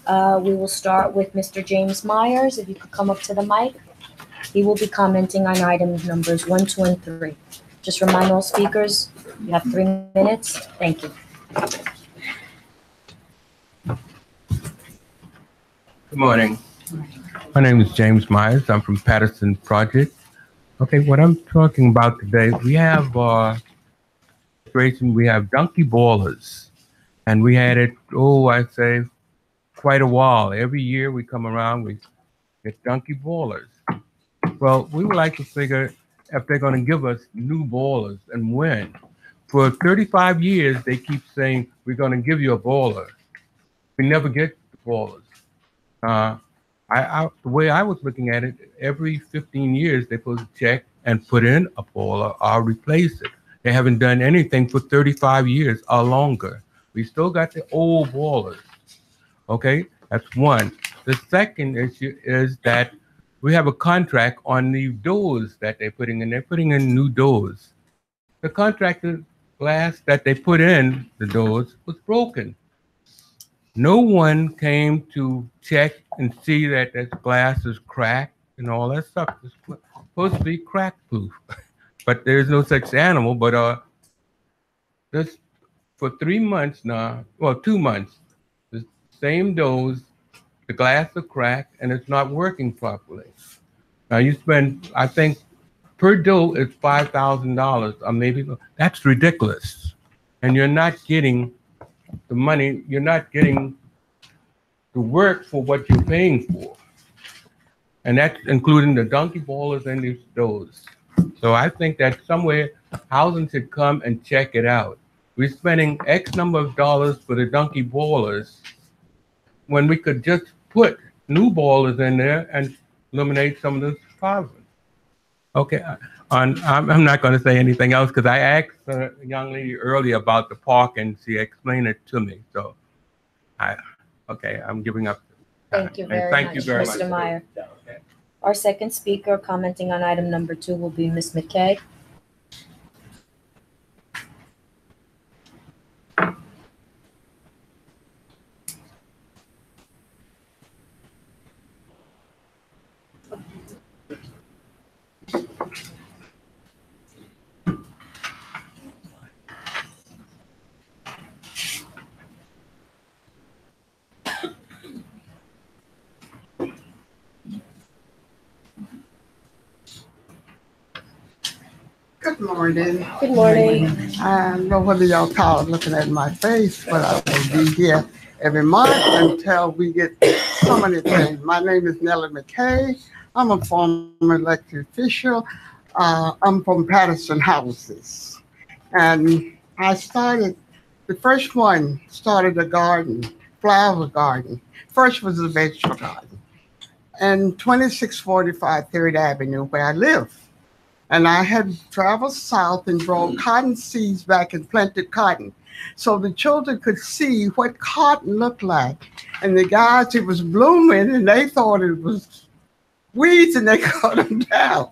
We will start with Mr. James Myers. If you could come up to the mic. He will be commenting on items numbers 1, 2, and 3. Just remind all speakers, you have 3 minutes. Thank you. Good morning. My name is James Myers. I'm from Patterson Project. Okay, what I'm talking about today, we have donkey boilers, and we had it, I'd say quite a while. Every year we come around, we get donkey boilers. Well, we would like to figure if they're going to give us new boilers and when. For 35 years, they keep saying, we're going to give you a boiler. We never get the boilers. The way I was looking at it, every 15 years, they're supposed to check and put in a boiler or replace it. They haven't done anything for 35 years or longer. We still got the old boilers. Okay, that's one. The second issue is that we have a contract on the doors that they're putting in. They're putting in new doors. The contractor glass that they put in the doors was broken. No one came to check and see that this glass is cracked and all that stuff. It's supposed to be crack proof, but there's no such animal. But this for 3 months now, well, 2 months, the same doors, the glass is cracked and it's not working properly. Now you spend, I think, per door is $5,000 or maybe. That's ridiculous, and you're not getting the money. You're not getting the work for what you're paying for, and that's including the donkey boilers and these doors. So I think that somewhere housing should come and check it out. We're spending X number of dollars for the donkey boilers when we could just put new boilers in there and eliminate some of this problem. Okay, I'm not going to say anything else because I asked a young lady earlier about the park and she explained it to me. So, I'm giving up. Thank you very much, Mr. Meyer. Okay. Our second speaker commenting on item number 2 will be Ms. McKay. Good morning. Good morning. I don't know whether y'all tired of looking at my face, but I will be here every month until we get so many things. My name is Nellie McKay. I'm a former elected official. I'm from Patterson Houses. And the first one started a garden, flower garden. First was a vegetable garden. And 2645 3rd Avenue, where I live. And I had traveled south and brought cotton seeds back and planted cotton. So the children could see what cotton looked like. And the guys, it was blooming and they thought it was weeds and they cut them down.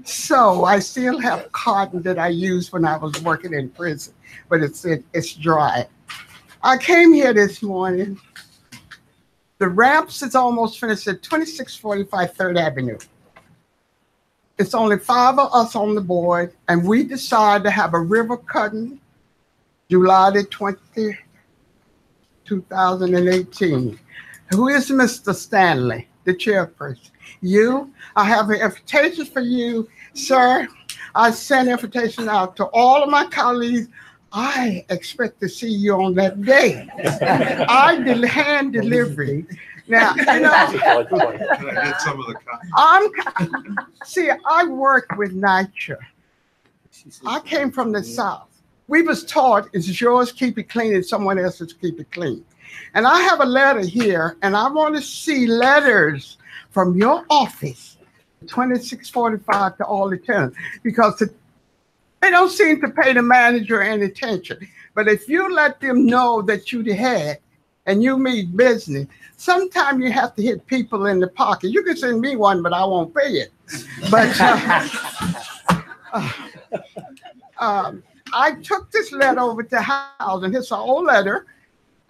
So I still have cotton that I used when I was working in prison, but it's dry. I came here this morning. The ramps is almost finished at 2645 3rd Avenue. It's only 5 of us on the board, and we decided to have a river cutting July the 20th, 2018. Who is Mr. Stanley, the chairperson? You, I have an invitation for you, sir. I sent invitation out to all of my colleagues. I expect to see you on that day. I did hand delivery. Now, you know, Can I get some of the see, I work with NYCHA. I came from the South. We was taught it's yours, keep it clean, and someone else's keep it clean. And I have a letter here, and I want to see letters from your office, 2645 to all the tenants, because they don't seem to pay the manager any attention. But if you let them know that you the head and you mean business, sometimes you have to hit people in the pocket. You can send me one, but I won't pay it. But I took this letter over to housing. It's an old letter,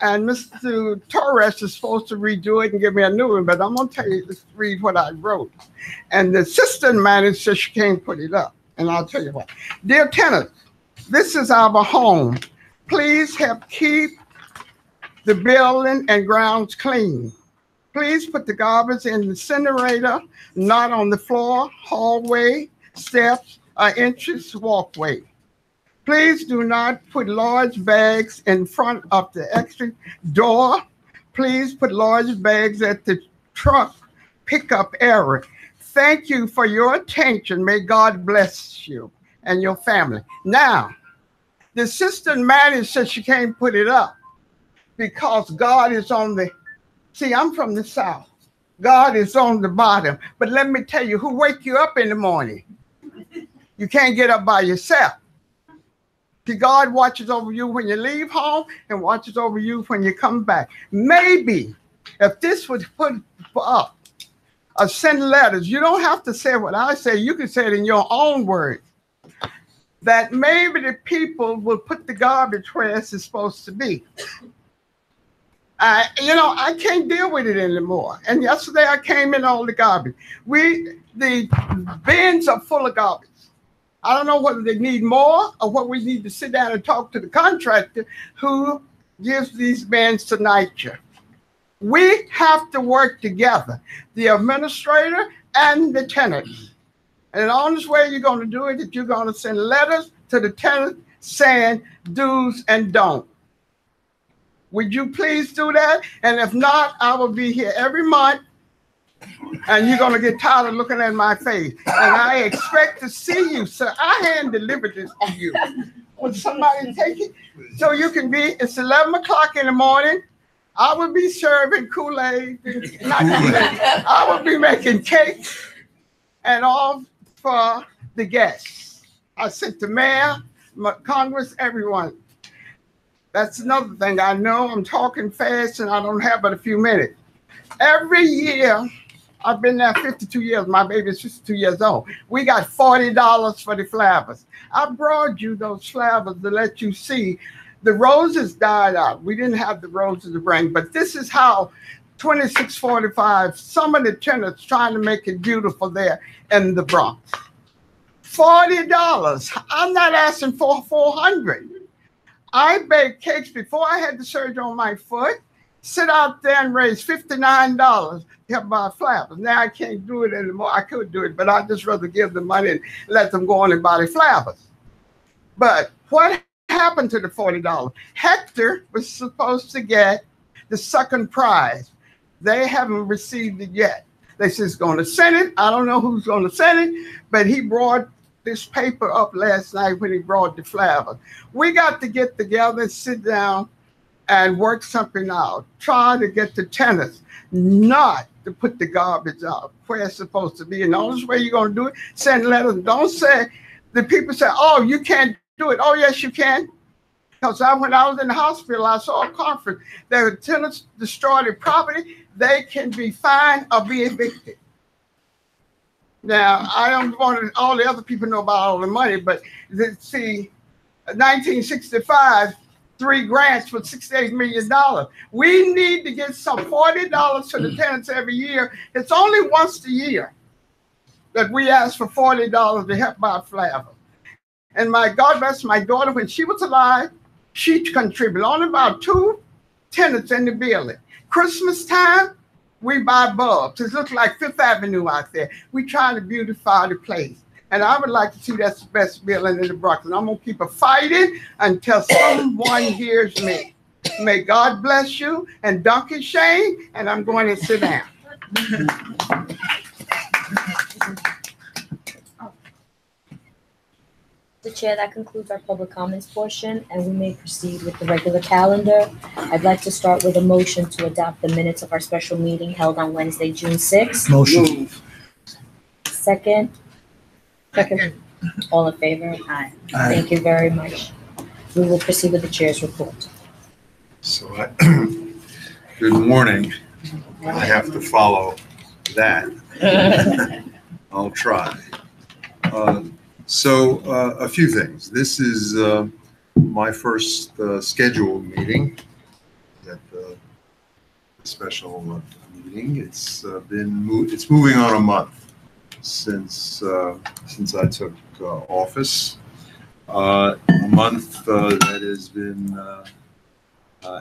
And Mr. Torres is supposed to redo it and give me a new one, but I'm gonna tell you, let's read what I wrote. And the assistant manager said she can't put it up. And I'll tell you what. Dear tenants, this is our home. Please help keep the building and grounds clean. Please put the garbage in the incinerator, not on the floor, hallway, steps, or entrance walkway. Please do not put large bags in front of the exit door. Please put large bags at the truck pickup area. Thank you for your attention. May God bless you and your family. Now, the assistant manager said she can't put it up because God is on the, see, I'm from the South. God is on the bottom. But let me tell you, who wake you up in the morning? You can't get up by yourself. See, God watches over you when you leave home and watches over you when you come back. Maybe if this was put up, or send letters, you don't have to say what I say. You can say it in your own words. That maybe the people will put the garbage where it's supposed to be. I can't deal with it anymore. And yesterday I came in all the garbage. The bins are full of garbage. I don't know whether they need more or what we need to sit down and talk to the contractor who gives these bins to NYCHA. We have to work together, the administrator and the tenants. And the honest way you're going to do it is you're going to send letters to the tenants saying do's and don'ts. Would you please do that? And if not, I will be here every month and you're going to get tired of looking at my face. And I expect to see you, sir. I hand deliver this to you. Would somebody take it? So you can be, it's 11 o'clock in the morning. I will be serving Kool-Aid. Not Kool-Aid. I will be making cakes and all for the guests. I sent the mayor, Congress, everyone. That's another thing. I know I'm talking fast and I don't have but a few minutes. Every year, I've been there 52 years. My baby's 52 years old. We got $40 for the flowers. I brought you those flowers to let you see. The roses died out. We didn't have the roses to bring, but this is how 2645, some of the tenants trying to make it beautiful there in the Bronx. $40. I'm not asking for $400. I baked cakes before I had the surgery on my foot, sit out there and raise $59 to help buy flowers. Now I can't do it anymore. I could do it, but I'd just rather give them money and let them go on and buy the flowers. But what happened to the $40? Hector was supposed to get the second prize. They haven't received it yet. They said it's going to send it. I don't know who's going to send it, but he brought this paper up last night when he brought the flowers. We got to get together and sit down and work something out. Try to get the tenants not to put the garbage out where it's supposed to be. And the only way you're going to do it, send letters. Don't say, the people say, oh, you can't do it. Oh, yes, you can. Because when I was in the hospital, I saw a conference. The tenants destroyed their property. They can be fined or be evicted. Now, I don't want all the other people to know about all the money, but see, 1965, 3 grants for $68 million. We need to get some $40 to the tenants every year. It's only once a year that we ask for $40 to help buy flowers. And my God bless my daughter, when she was alive, she contributed. Only about 2 tenants in the building. Christmas time, we buy bulbs. It looks like Fifth Avenue out there. We trying to beautify the place. And I would like to see that's the best building in the Bronx. And I'm going to keep fighting until someone hears me. May God bless you and Donkey Shane. And I'm going to sit down. Mr. Chair, that concludes our public comments portion, and we may proceed with the regular calendar. I'd like to start with a motion to adopt the minutes of our special meeting held on Wednesday, June 6th. Motion. Second. All in favor? Aye. Aye. Thank you very much. We will proceed with the chair's report. So, good morning. I have to follow that. I'll try. A few things. This is my first scheduled meeting that special meeting. It's moving on a month since I took office. A month that has been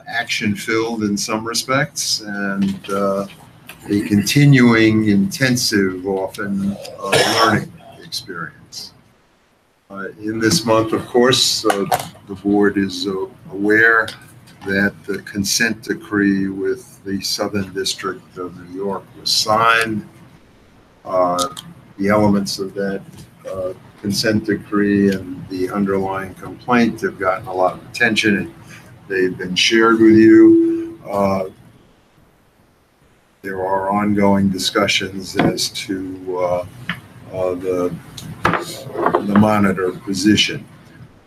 action-filled in some respects, and a continuing intensive, often learning experience. In this month, of course, the board is aware that the consent decree with the Southern District of New York was signed. The elements of that consent decree and the underlying complaint have gotten a lot of attention, and they've been shared with you. There are ongoing discussions as to the monitor position.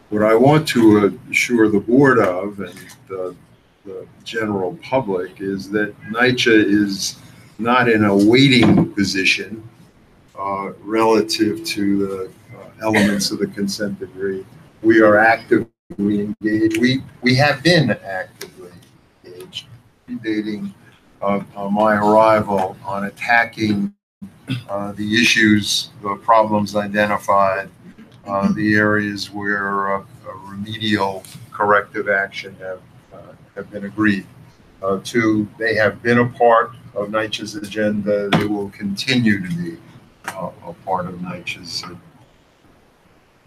What I want to assure the board of and the general public is that NYCHA is not in a waiting position relative to the elements of the consent decree. We are actively engaged. We have been actively engaged, predating my arrival, on attacking the issues, the problems identified, the areas where remedial corrective action have been agreed to. They have been a part of NYCHA's agenda. They will continue to be a part of NYCHA's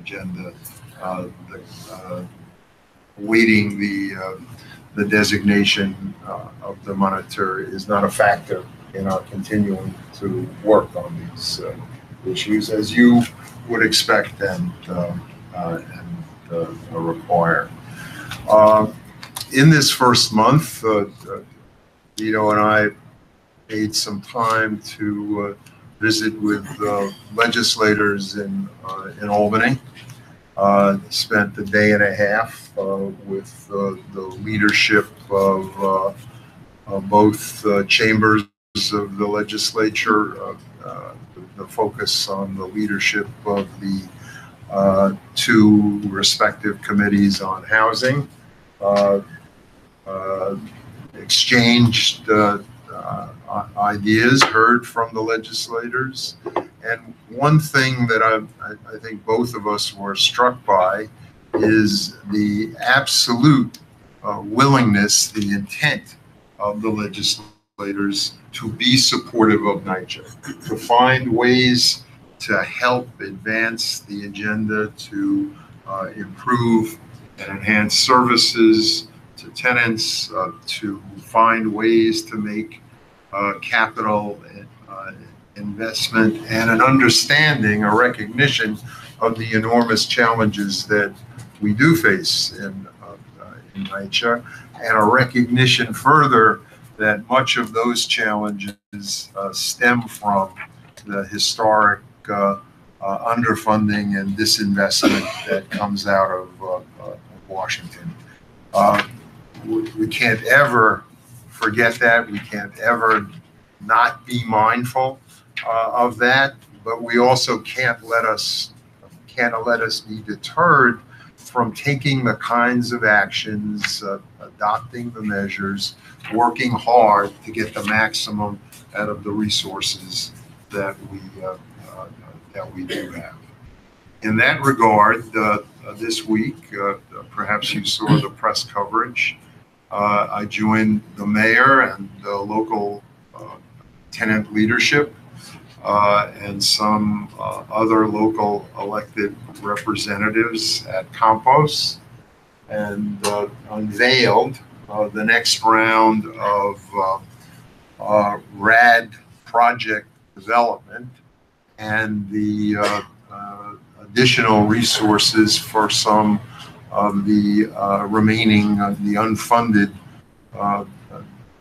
agenda. Awaiting the designation of the monitor is not a factor in our continuing to work on these issues, as you would expect and require. In this first month, Vito and I made some time to visit with legislators in Albany. Spent a day and a half with the leadership of both chambers of the legislature, the focus on the leadership of the two respective committees on housing, exchanged ideas, heard from the legislators. And one thing that I think both of us were struck by is the absolute willingness, the intent of the legislators to be supportive of NYCHA, to find ways to help advance the agenda, to improve and enhance services to tenants, to find ways to make capital investment and an understanding, a recognition of the enormous challenges that we do face in NYCHA, and a recognition further that much of those challenges stem from the historic underfunding and disinvestment that comes out of Washington. We can't ever forget that. We can't ever not be mindful of that, but we also can't let us be deterred from taking the kinds of actions, adopting the measures, working hard to get the maximum out of the resources that we do have. In that regard, this week, perhaps you saw the press coverage. I joined the mayor and the local tenant leadership and some other local elected representatives at Campos, and unveiled the next round of RAD project development and the additional resources for some of the remaining the unfunded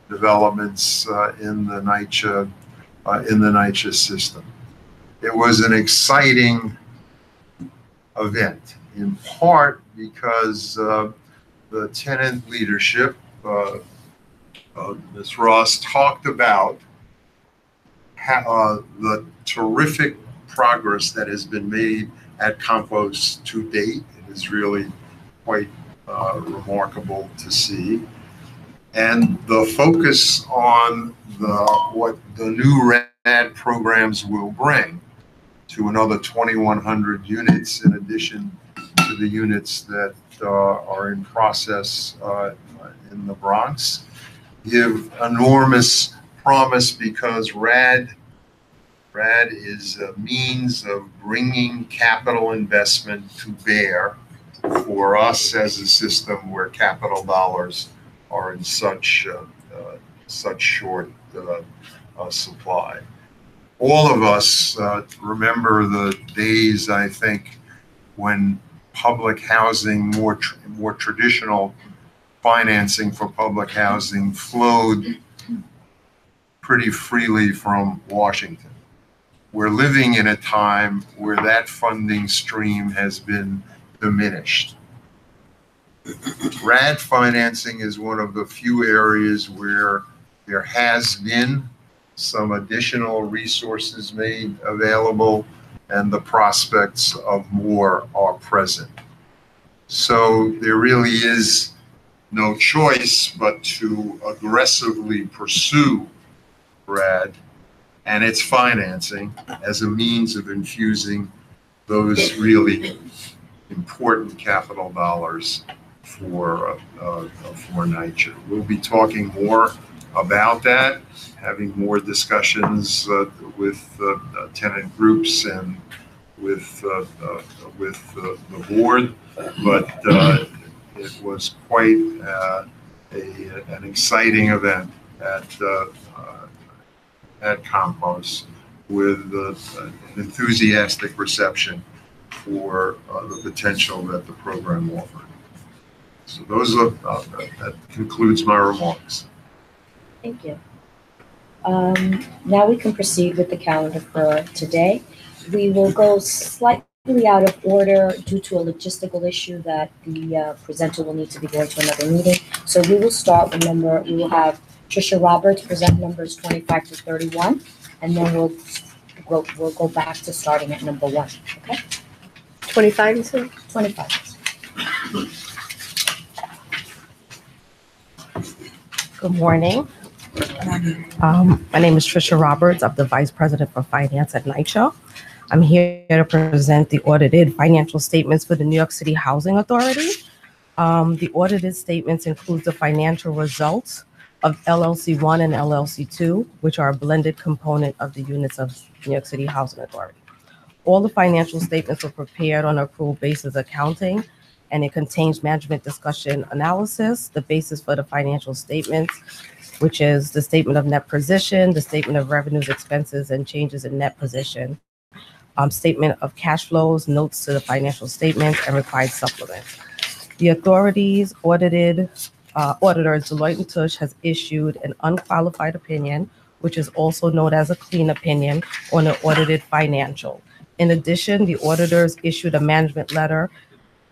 developments in the NYCHA system. It was an exciting event, in part because the tenant leadership, Ms. Ross, talked about the terrific progress that has been made at Campos to date. It is really quite remarkable to see. And the focus on what the new RAD programs will bring to another 2,100 units in addition to the units that are in process in the Bronx, give enormous promise because RAD is a means of bringing capital investment to bear for us as a system where capital dollars are in such short supply. All of us remember the days, I think, when public housing, more traditional financing for public housing flowed pretty freely from Washington. We're living in a time where that funding stream has been diminished. RAD financing is one of the few areas where there has been some additional resources made available and the prospects of more are present. So there really is no choice but to aggressively pursue RAD and its financing as a means of infusing those really important capital dollars for NYCHA. We'll be talking more about that, having more discussions with tenant groups and with the board, but it was quite an exciting event at Compost with an enthusiastic reception for the potential that the program offered. So that concludes my remarks. Thank you. Now we can proceed with the calendar for today. We will go slightly out of order due to a logistical issue that the presenter will need to be going to another meeting. So we will start with we will have Trisha Roberts present numbers 25 to 31, and then we'll go back to starting at number 1. Okay? 25, you said? 25. Good morning. My name is Trisha Roberts. I'm the Vice President for Finance at NYCHA. I'm here to present the audited financial statements for the New York City Housing Authority. The audited statements include the financial results of LLC 1 and LLC 2, which are a blended component of the units of New York City Housing Authority. All the financial statements were prepared on accrual basis accounting, and it contains management discussion analysis, the basis for the financial statements, which is the statement of net position, the statement of revenues, expenses, and changes in net position, statement of cash flows, notes to the financial statements, and required supplements. The authority's auditors, Deloitte & Touche, has issued an unqualified opinion, which is also known as a clean opinion, on the audited financial. In addition, the auditors issued a management letter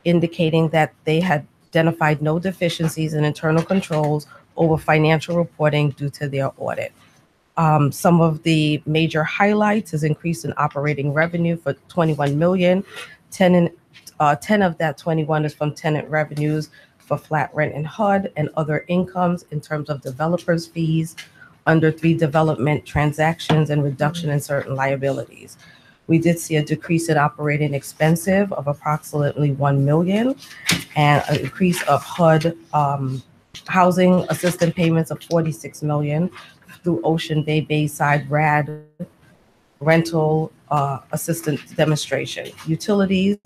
indicating that they had identified no deficiencies in internal controls over financial reporting due to their audit. Some of the major highlights is increase in operating revenue for 21 million. 10 of that 21 is from tenant revenues for flat rent and HUD and other incomes in terms of developers' fees, under 3 development transactions, and reduction in certain liabilities. We did see a decrease in operating expenses of approximately 1 million and an increase of HUD housing assistance payments of 46 million through Ocean Bay Bayside RAD rental assistance demonstration. Utilities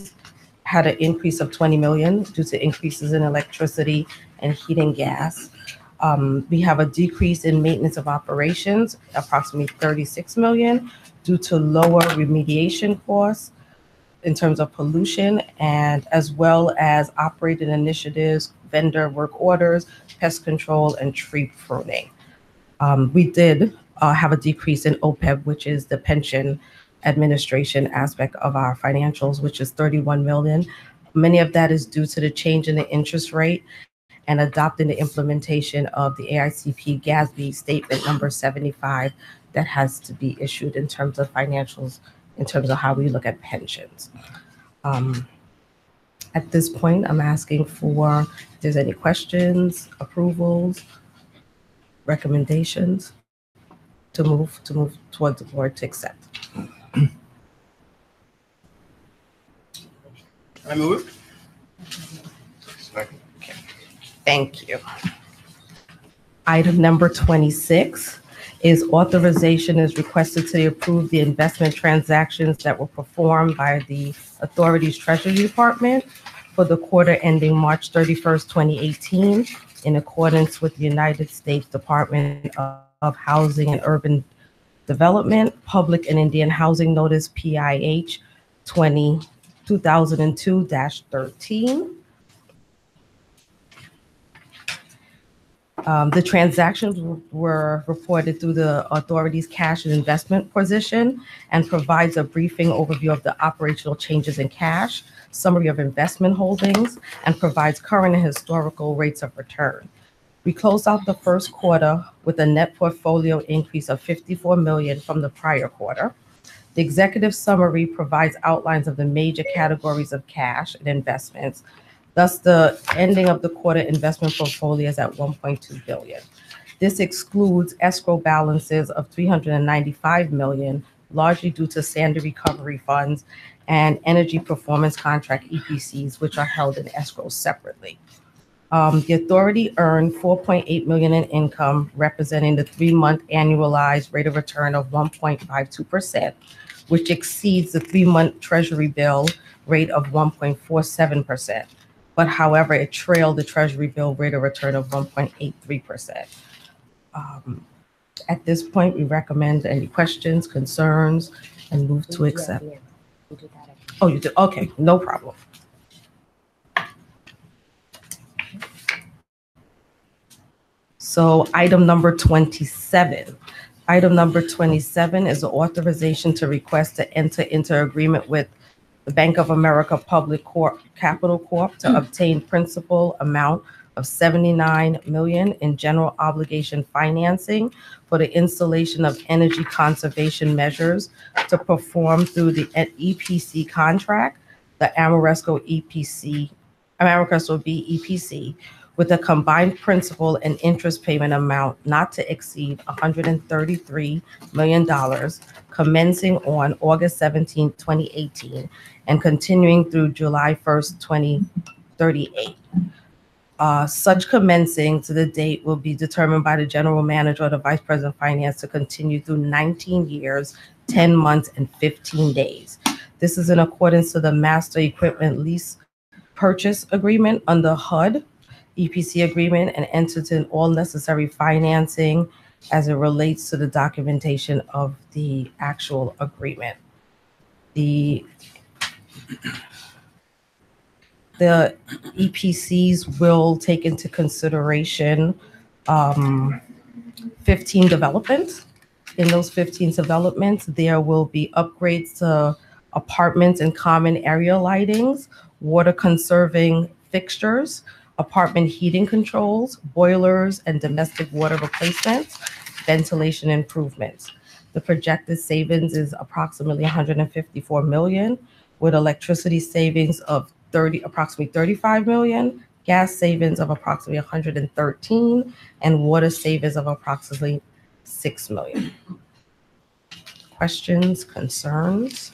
had an increase of 20 million due to increases in electricity and heating gas. We have a decrease in maintenance of operations, approximately 36 million, due to lower remediation costs in terms of pollution, and as well as operating initiatives, vendor work orders, pest control, and tree pruning. We did have a decrease in OPEB, which is the pension administration aspect of our financials, which is 31 million. Many of that is due to the change in the interest rate and adopting the implementation of the AICP GASB statement number 75 that has to be issued in terms of financials, in terms of how we look at pensions. At this point, I'm asking for if there's any questions, approvals, recommendations to move towards the board to accept. I move it. Second. Thank you. Item number 26 is authorization is requested to approve the investment transactions that were performed by the authority's Treasury Department for the quarter ending March 31st, 2018, in accordance with the United States Department of Housing and Urban Development, Public and Indian Housing Notice, PIH 2002-13. The transactions were reported through the authority's cash and investment position and provides a briefing overview of the operational changes in cash, summary of investment holdings, and provides current and historical rates of return. We closed out the first quarter with a net portfolio increase of $54 million from the prior quarter. The executive summary provides outlines of the major categories of cash and investments. Thus, the ending of the quarter investment portfolio is at $1.2 billion. This excludes escrow balances of $395 million, largely due to Sandy recovery funds and energy performance contract EPCs, which are held in escrow separately. The authority earned $4.8 million in income, representing the 3-month annualized rate of return of 1.52%, which exceeds the 3-month Treasury bill rate of 1.47%. But however, it trailed the Treasury bill rate of return of 1.83%. At this point, we recommend any questions, concerns, and move to accept. Oh, you did? Okay, no problem. So item number 27. Item number 27 is the authorization to request to enter into agreement with the Bank of America Public Capital Corp to obtain principal amount of $79 million in general obligation financing for the installation of energy conservation measures to perform through the EPC contract, the Amoresco EPC, Amoresco B EPC, with a combined principal and interest payment amount not to exceed $133 million, commencing on August 17, 2018, and continuing through July 1st, 2038. Such commencing to the date will be determined by the general manager or the vice president of finance to continue through 19 years, 10 months, and 15 days. This is in accordance to the master equipment lease purchase agreement under HUD EPC agreement and entered in all necessary financing as it relates to the documentation of the actual agreement. The EPCs will take into consideration 15 developments. In those 15 developments, there will be upgrades to apartments and common area lightings, water conserving fixtures, apartment heating controls, boilers, and domestic water replacements, ventilation improvements. The projected savings is approximately $154 million, with electricity savings of approximately $35 million, gas savings of approximately $113, and water savings of approximately $6 million. Questions, concerns?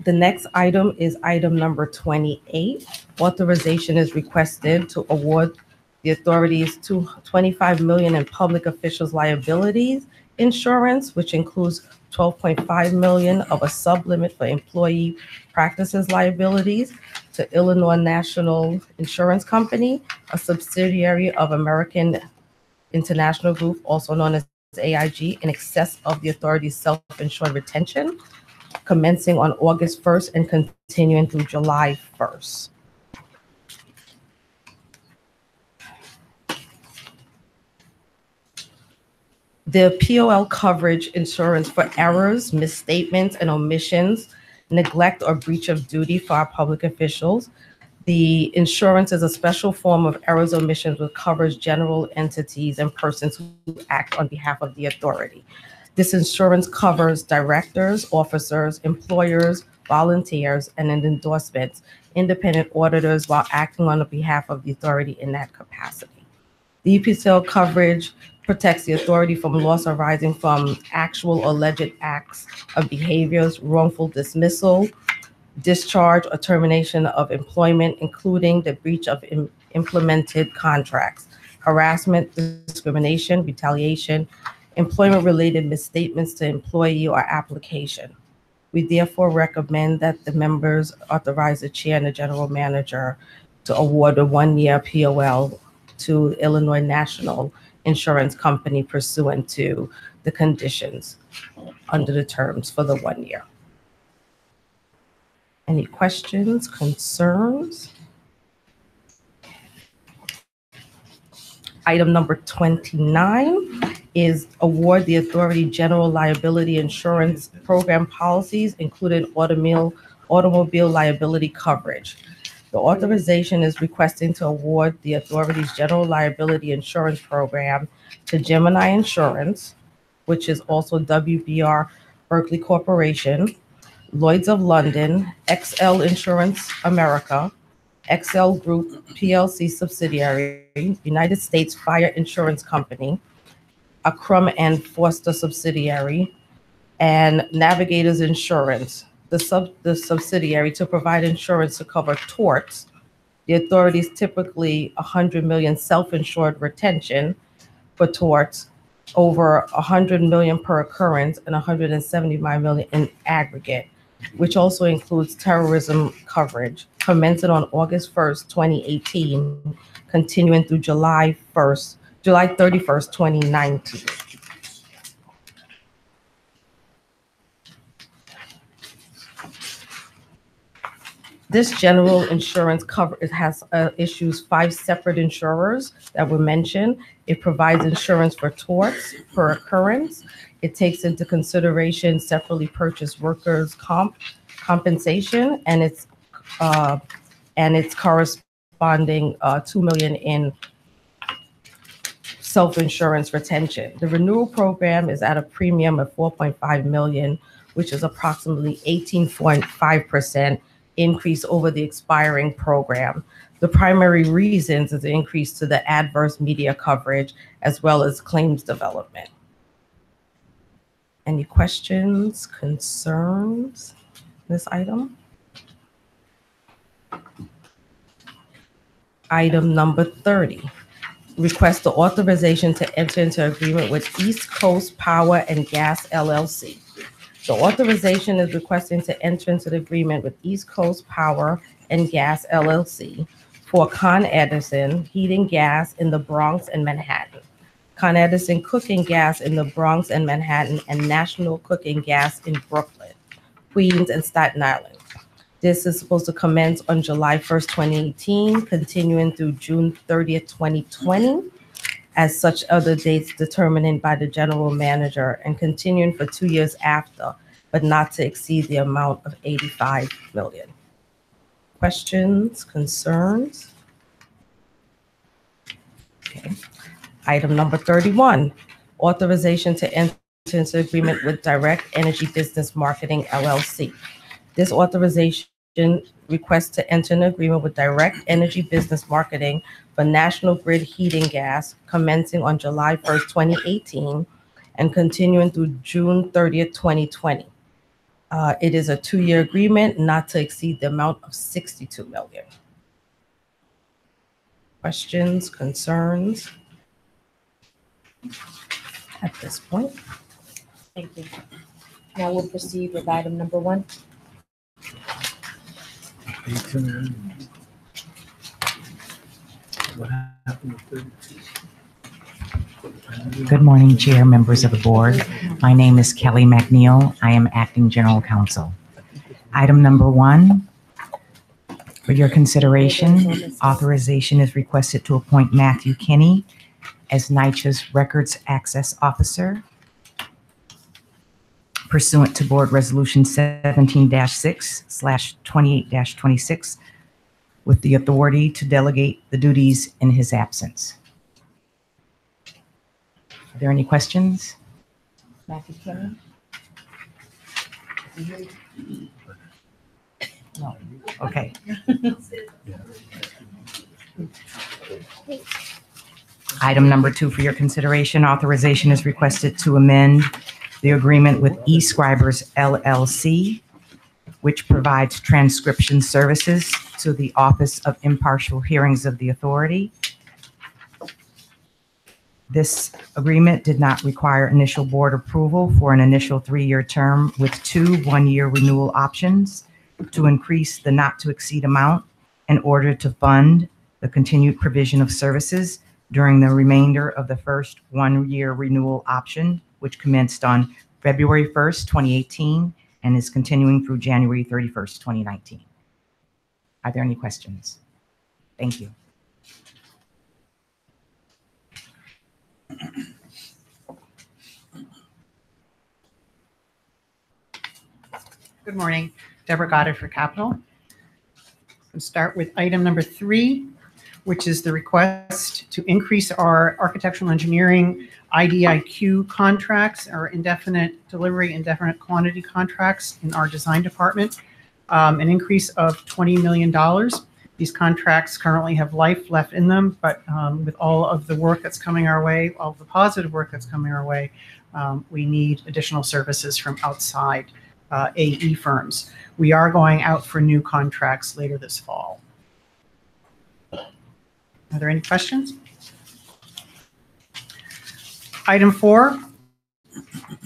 The next item is item number 28. Authorization is requested to award the authorities $25 million in public officials liabilities insurance, which includes $12.5 million of a sublimit for employee practices liabilities to Illinois National Insurance Company, a subsidiary of American International Group, also known as AIG, in excess of the authority's self-insured retention, commencing on August 1st and continuing through July 1st. The POL coverage insurance for errors, misstatements, and omissions, neglect or breach of duty for our public officials. The insurance is a special form of errors or omissions which covers general entities and persons who act on behalf of the authority. This insurance covers directors, officers, employers, volunteers, and endorsements independent auditors while acting on the behalf of the authority in that capacity. The EPCL coverage protects the authority from loss arising from actual or alleged acts of behaviors, wrongful dismissal, discharge, or termination of employment, including the breach of implemented contracts, harassment, discrimination, retaliation, employment-related misstatements to employee or application. We therefore recommend that the members authorize the chair and the general manager to award a one-year POL to Illinois National Insurance Company pursuant to the conditions under the terms for the 1 year. Any questions, concerns? Item number 29 is award the authority general liability insurance program policies, including automobile liability coverage. The authorization is requesting to award the authority's general liability insurance program to Gemini Insurance, which is also WBR Berkeley Corporation, Lloyd's of London, XL Insurance America, XL Group PLC subsidiary, United States Fire Insurance Company, a Crum and Foster subsidiary, and Navigators Insurance, the subsidiary, to provide insurance to cover torts. The authority is typically 100 million self-insured retention for torts, over 100 million per occurrence, and 175 million in aggregate, which also includes terrorism coverage, commencing on August 1st, 2018, continuing through July 31st, 2019. This general insurance cover, it has issues 5 separate insurers that were mentioned. It provides insurance for torts per occurrence. It takes into consideration separately purchased workers' compensation and its corresponding $2 million in self-insurance retention. The renewal program is at a premium of $4.5 million, which is approximately 18.5% increase over the expiring program. The primary reasons is the increase to the adverse media coverage as well as claims development. Any questions, concerns, this item? Item number 30, request the authorization to enter into agreement with East Coast Power and Gas LLC. The authorization is requesting to enter into the agreement with East Coast Power and Gas LLC for Con Edison Heating Gas in the Bronx and Manhattan, Con Edison Cooking Gas in the Bronx and Manhattan, and National Cooking Gas in Brooklyn, Queens, and Staten Island. This is supposed to commence on July 1st, 2018, continuing through June 30th, 2020, as such other dates determined by the general manager, and continuing for 2 years after, but not to exceed the amount of $85 million. Questions, concerns? Okay. Item number 31, authorization to enter into agreement with Direct Energy Business Marketing LLC. This authorization requests to enter an agreement with Direct Energy Business Marketing for National Grid Heating Gas, commencing on July 1st, 2018, and continuing through June 30th, 2020. It is a 2-year agreement not to exceed the amount of $62 million. Questions, concerns? At this point. Thank you. Now we'll proceed with item number 1. Good morning, Chair, members of the board. My name is Kelly McNeil. I am Acting General Counsel. Item number 1, for your consideration, authorization is requested to appoint Matthew Kinney as NYCHA's Records Access Officer pursuant to Board Resolution 17-6/28-26, with the authority to delegate the duties in his absence. Are there any questions? Matthew Kinney. No. Okay. Item number 2 for your consideration, authorization is requested to amend the agreement with eScribers LLC, which provides transcription services to the Office of Impartial Hearings of the Authority. This agreement did not require initial board approval for an initial 3-year term with 2 one-year renewal options to increase the not-to-exceed amount in order to fund the continued provision of services during the remainder of the first 1-year renewal option, which commenced on February 1st, 2018, and is continuing through January 31st, 2019. Are there any questions? Thank you. Good morning, Deborah Goddard for Capital. We'll start with item number 3, which is the request to increase our architectural engineering IDIQ contracts, our indefinite delivery, indefinite quantity contracts in our design department, an increase of $20 million. These contracts currently have life left in them, but with all of the work that's coming our way, all of the positive work that's coming our way, we need additional services from outside AE firms. We are going out for new contracts later this fall. Are there any questions? Item 4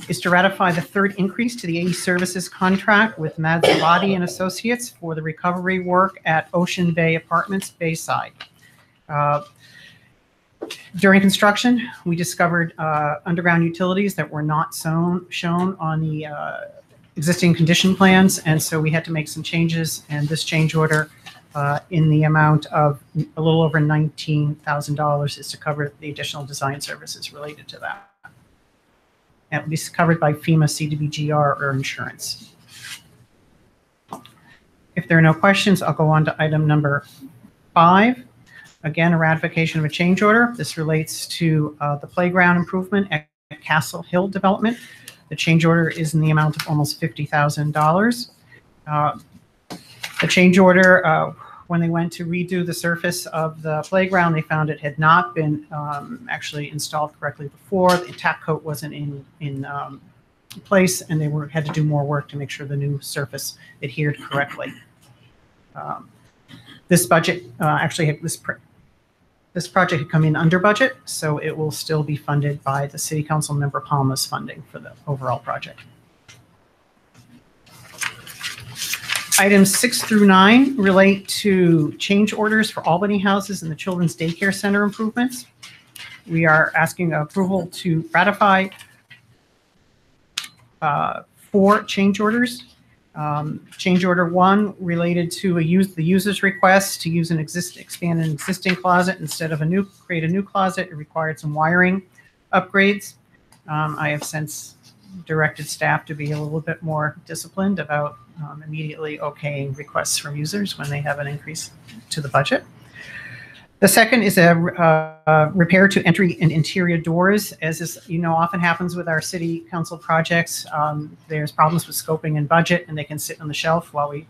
is to ratify the 3rd increase to the AE services contract with Mazzabati and Associates for the recovery work at Ocean Bay Apartments, Bayside. During construction, we discovered underground utilities that were not shown on the existing condition plans, and so we had to make some changes, and this change order in the amount of a little over $19,000 is to cover the additional design services related to that. And it will be covered by FEMA, CDBGR, or insurance. If there are no questions, I'll go on to item number 5. Again, a ratification of a change order. This relates to the playground improvement at Castle Hill Development. The change order is in the amount of almost $50,000. The change order, when they went to redo the surface of the playground, they found it had not been actually installed correctly before. The tap coat wasn't in place, and they had to do more work to make sure the new surface adhered correctly. This budget this project had come in under budget, so it will still be funded by the City Council member Palma's funding for the overall project. Items 6 through 9 relate to change orders for Albany houses and the Children's Daycare Center improvements. We are asking approval to ratify 4 change orders. Change order 1 related to the user's request to use expand an existing closet instead of create a new closet. It required some wiring upgrades. I have since directed staff to be a little bit more disciplined about immediately okaying requests from users when they have an increase to the budget. The second is a repair to entry and interior doors. As is, often happens with our city council projects, there's problems with scoping and budget, and they can sit on the shelf while we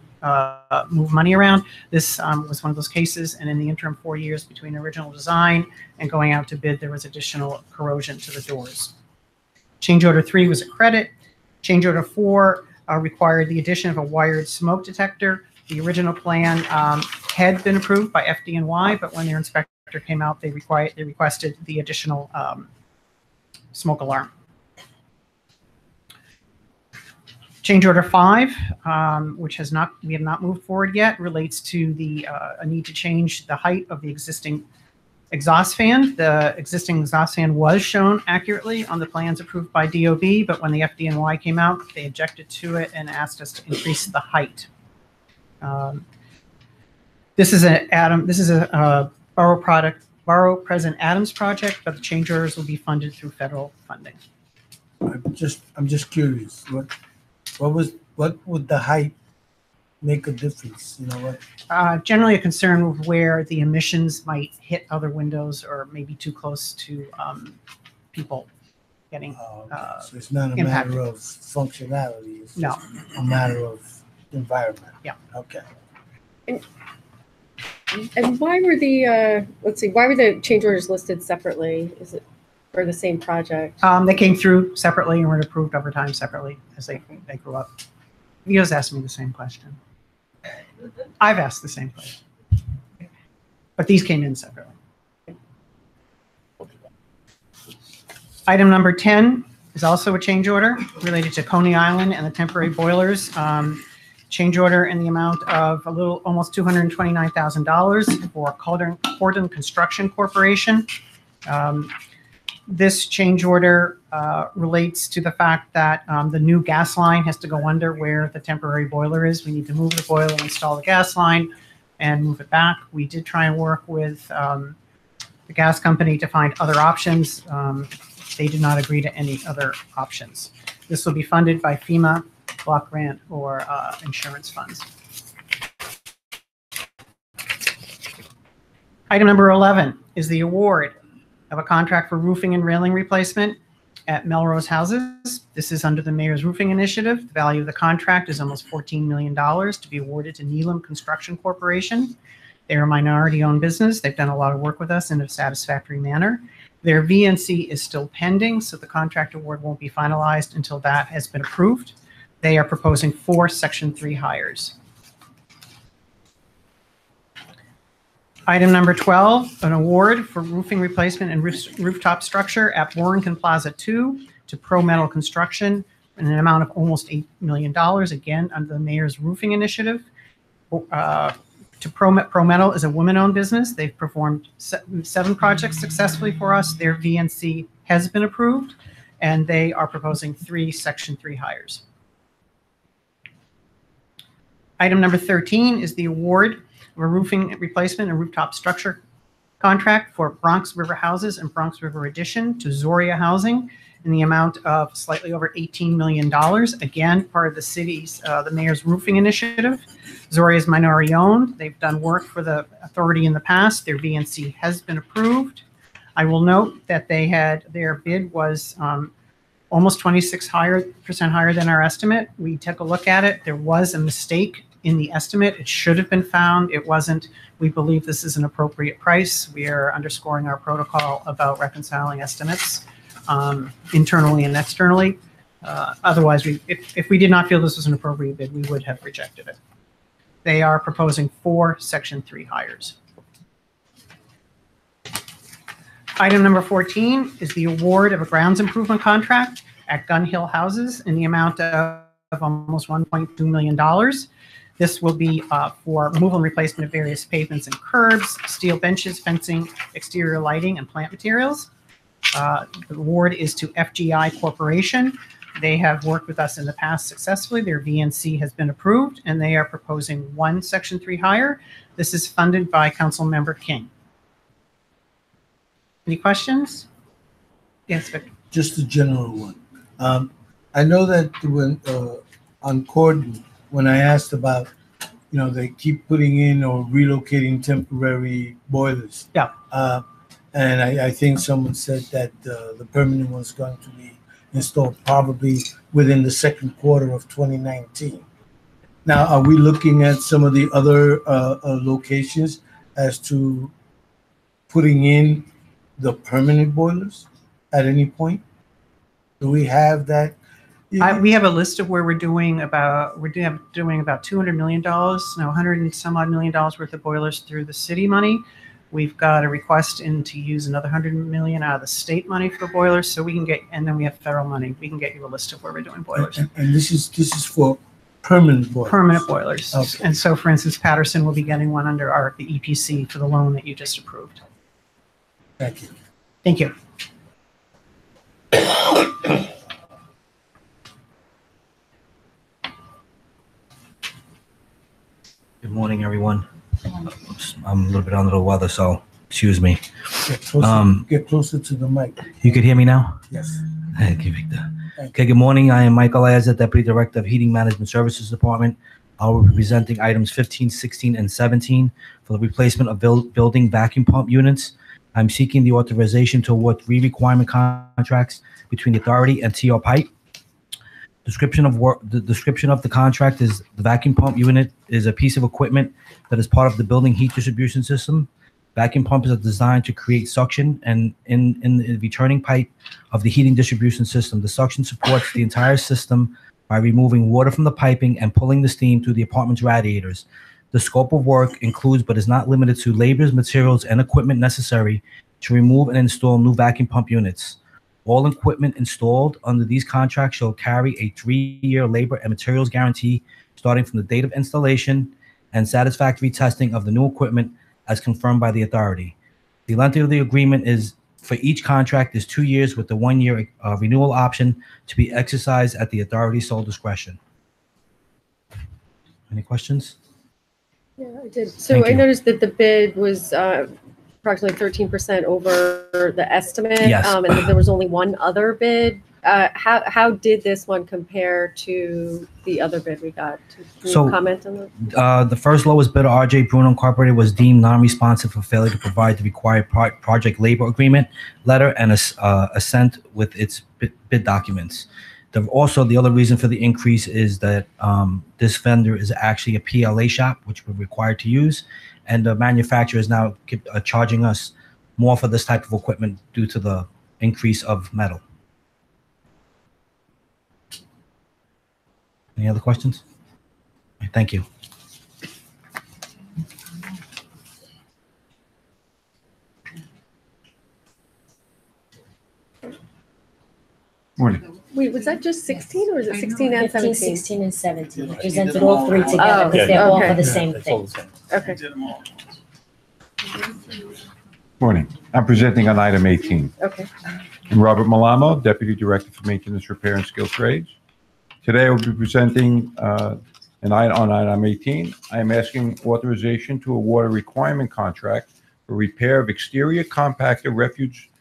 move money around. This was one of those cases, and in the interim 4 years between original design and going out to bid, there was additional corrosion to the doors. Change order 3 was a credit. Change order 4 required the addition of a wired smoke detector. The original plan had been approved by FDNY, but when their inspector came out, they requested the additional smoke alarm. Change order 5, which we have not moved forward yet, relates to a need to change the height of the existing exhaust fan. The existing exhaust fan was shown accurately on the plans approved by DOB, but when the FDNY came out, they objected to it and asked us to increase the height. This is a Borough President Adams project, but the change orders will be funded through federal funding. I'm just curious. What would the height make a difference? Generally a concern of where the emissions might hit other windows or maybe too close to people getting so it's not a impacted. matter of functionality. It's No. just a matter of environment. Yeah. Okay. And why were why were the change orders listed separately? Is it for the same project? They came through separately and were approved over time separately as they grew up. You just asked me the same question. I've asked the same question. But these came in separately. Item number 10 is also a change order related to Coney Island and the temporary boilers. Change order in the amount of almost $229,000 for Corden Construction Corporation. This change order relates to the fact that the new gas line has to go under where the temporary boiler is. We need to move the boiler, install the gas line, and move it back. We did try and work with the gas company to find other options. They did not agree to any other options. This will be funded by FEMA, block grant, or insurance funds. Item number 11 is the award of a contract for roofing and railing replacement at Melrose houses. This is under the Mayor's Roofing Initiative. The value of the contract is almost $14 million to be awarded to Neelam Construction Corporation. They're a minority-owned business. They've done a lot of work with us in a satisfactory manner. Their VNC is still pending, so the contract award won't be finalized until that has been approved. They are proposing 4 Section 3 hires. Item number 12, an award for roofing replacement and rooftop structure at Warrington Plaza 2 to Pro Metal Construction in an amount of almost $8 million, again, under the Mayor's Roofing Initiative. Pro Metal is a woman-owned business. They've performed 7 projects successfully for us. Their VNC has been approved, and they are proposing 3 Section 3 hires. Item number 13 is the award of a roofing replacement and rooftop structure contract for Bronx River Houses and Bronx River Addition to Zoria Housing in the amount of slightly over $18 million. Again, part of the city's, the Mayor's Roofing Initiative. Zoria is minority owned. They've done work for the authority in the past. Their VNC has been approved. I will note that their bid was almost 26% higher than our estimate. We took a look at it. There was a mistake in the estimate. It should have been found. It wasn't. We believe this is an appropriate price. We are underscoring our protocol about reconciling estimates internally and externally. Otherwise, if we did not feel this was an appropriate bid, we would have rejected it. They are proposing 4 Section 3 hires. Item number 14 is the award of a grounds improvement contract at Gun Hill Houses in the amount of almost $1.2 million. This will be for removal and replacement of various pavements and curbs, steel benches, fencing, exterior lighting, and plant materials. The award is to FGI Corporation. They have worked with us in the past successfully. Their VNC has been approved, and they are proposing 1 Section 3 hire. This is funded by Councilmember King. Any questions? Yes, Victor. Just a general one. I know that when on Corden, when I asked about, they keep putting in or relocating temporary boilers. Yeah. And I think someone said that the permanent one's going to be installed probably within the second quarter of 2019. Now, are we looking at some of the other locations as to putting in the permanent boilers at any point? Do we have that? We have a list of where we're doing about $200 million, 100 and some odd million dollars worth of boilers through the city money. We've got a request in to use another $100 million out of the state money for boilers, so we can get, and then we have federal money. We can get you a list of where we're doing boilers. And this is for permanent boilers. Permanent boilers. Okay. And so, for instance, Patterson will be getting one under the EPC for the loan that you just approved. Thank you. Thank you. Good morning, everyone. I'm a little bit under the weather, so excuse me. Get closer to the mic. You could hear me now? Yes. Thank you, Victor. Okay, good morning. I am Michael Ayazet, Deputy Director of Heating Management Services Department. I will be presenting items 15, 16, and 17 for the replacement of building vacuum pump units. I'm seeking the authorization to award 3 requirement contracts between the authority and TR Pipe. Description of work. The description of the contract is the vacuum pump unit is a piece of equipment that is part of the building heat distribution system. Vacuum pumps are designed to create suction and in the returning pipe of the heating distribution system. The suction supports the entire system by removing water from the piping and pulling the steam through the apartment's radiators. The scope of work includes, but is not limited to, labors, materials, and equipment necessary to remove and install new vacuum pump units. All equipment installed under these contracts shall carry a 3-year labor and materials guarantee starting from the date of installation and satisfactory testing of the new equipment as confirmed by the authority. The length of the agreement is for each contract is 2 years with the 1-year renewal option to be exercised at the authority's sole discretion. Any questions? Yeah, I did. So Thank I you. noticed that the bid was approximately 13% over the estimate. Yes. And that there was only one other bid. How did this one compare to the other bid we got? Can So, you comment on that? The first lowest bidder, RJ Bruno Incorporated, was deemed non-responsive for failure to provide the required project labor agreement letter and assent with its bid documents. Also, the other reason for the increase is that this vendor is actually a PLA shop, which we're required to use, and the manufacturer is now charging us more for this type of equipment due to the increase of metal. Any other questions? Thank you. Morning. Wait, was that just 16 or was it 16 and 15, 17? 16, and 17. I presented all three together Oh, because they're all okay. for the same thing. Okay. Morning. I'm presenting on item 18. Okay. I'm Robert Malamo, Deputy Director for Maintenance, Repair, and Skilled Trades. Today I will be presenting on item 18. I am asking authorization to award a requirement contract for repair of exterior compactor refuge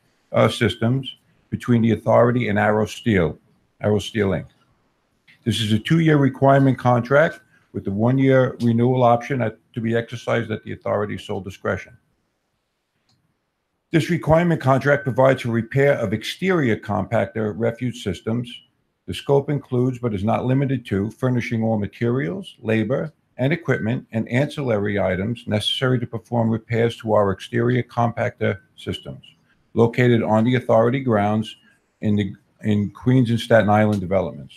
systems between the authority and Arrow Steel Inc. This is a 2-year requirement contract with the 1-year renewal option to be exercised at the authority's sole discretion. This requirement contract provides for repair of exterior compactor refuge systems. The scope includes, but is not limited to, furnishing all materials, labor, and equipment and ancillary items necessary to perform repairs to our exterior compactor systems located on the authority grounds in Queens and Staten Island developments.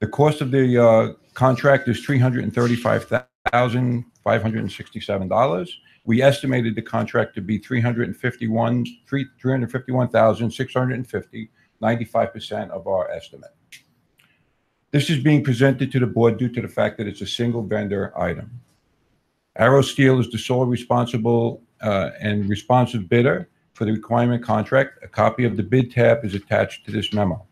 The cost of the contract is $335,567. We estimated the contract to be $351,650, 95% of our estimate. This is being presented to the board due to the fact that it's a single vendor item. Arrow Steel is the sole responsible and responsive bidder for the requirement contract. A copy of the bid tab is attached to this memo.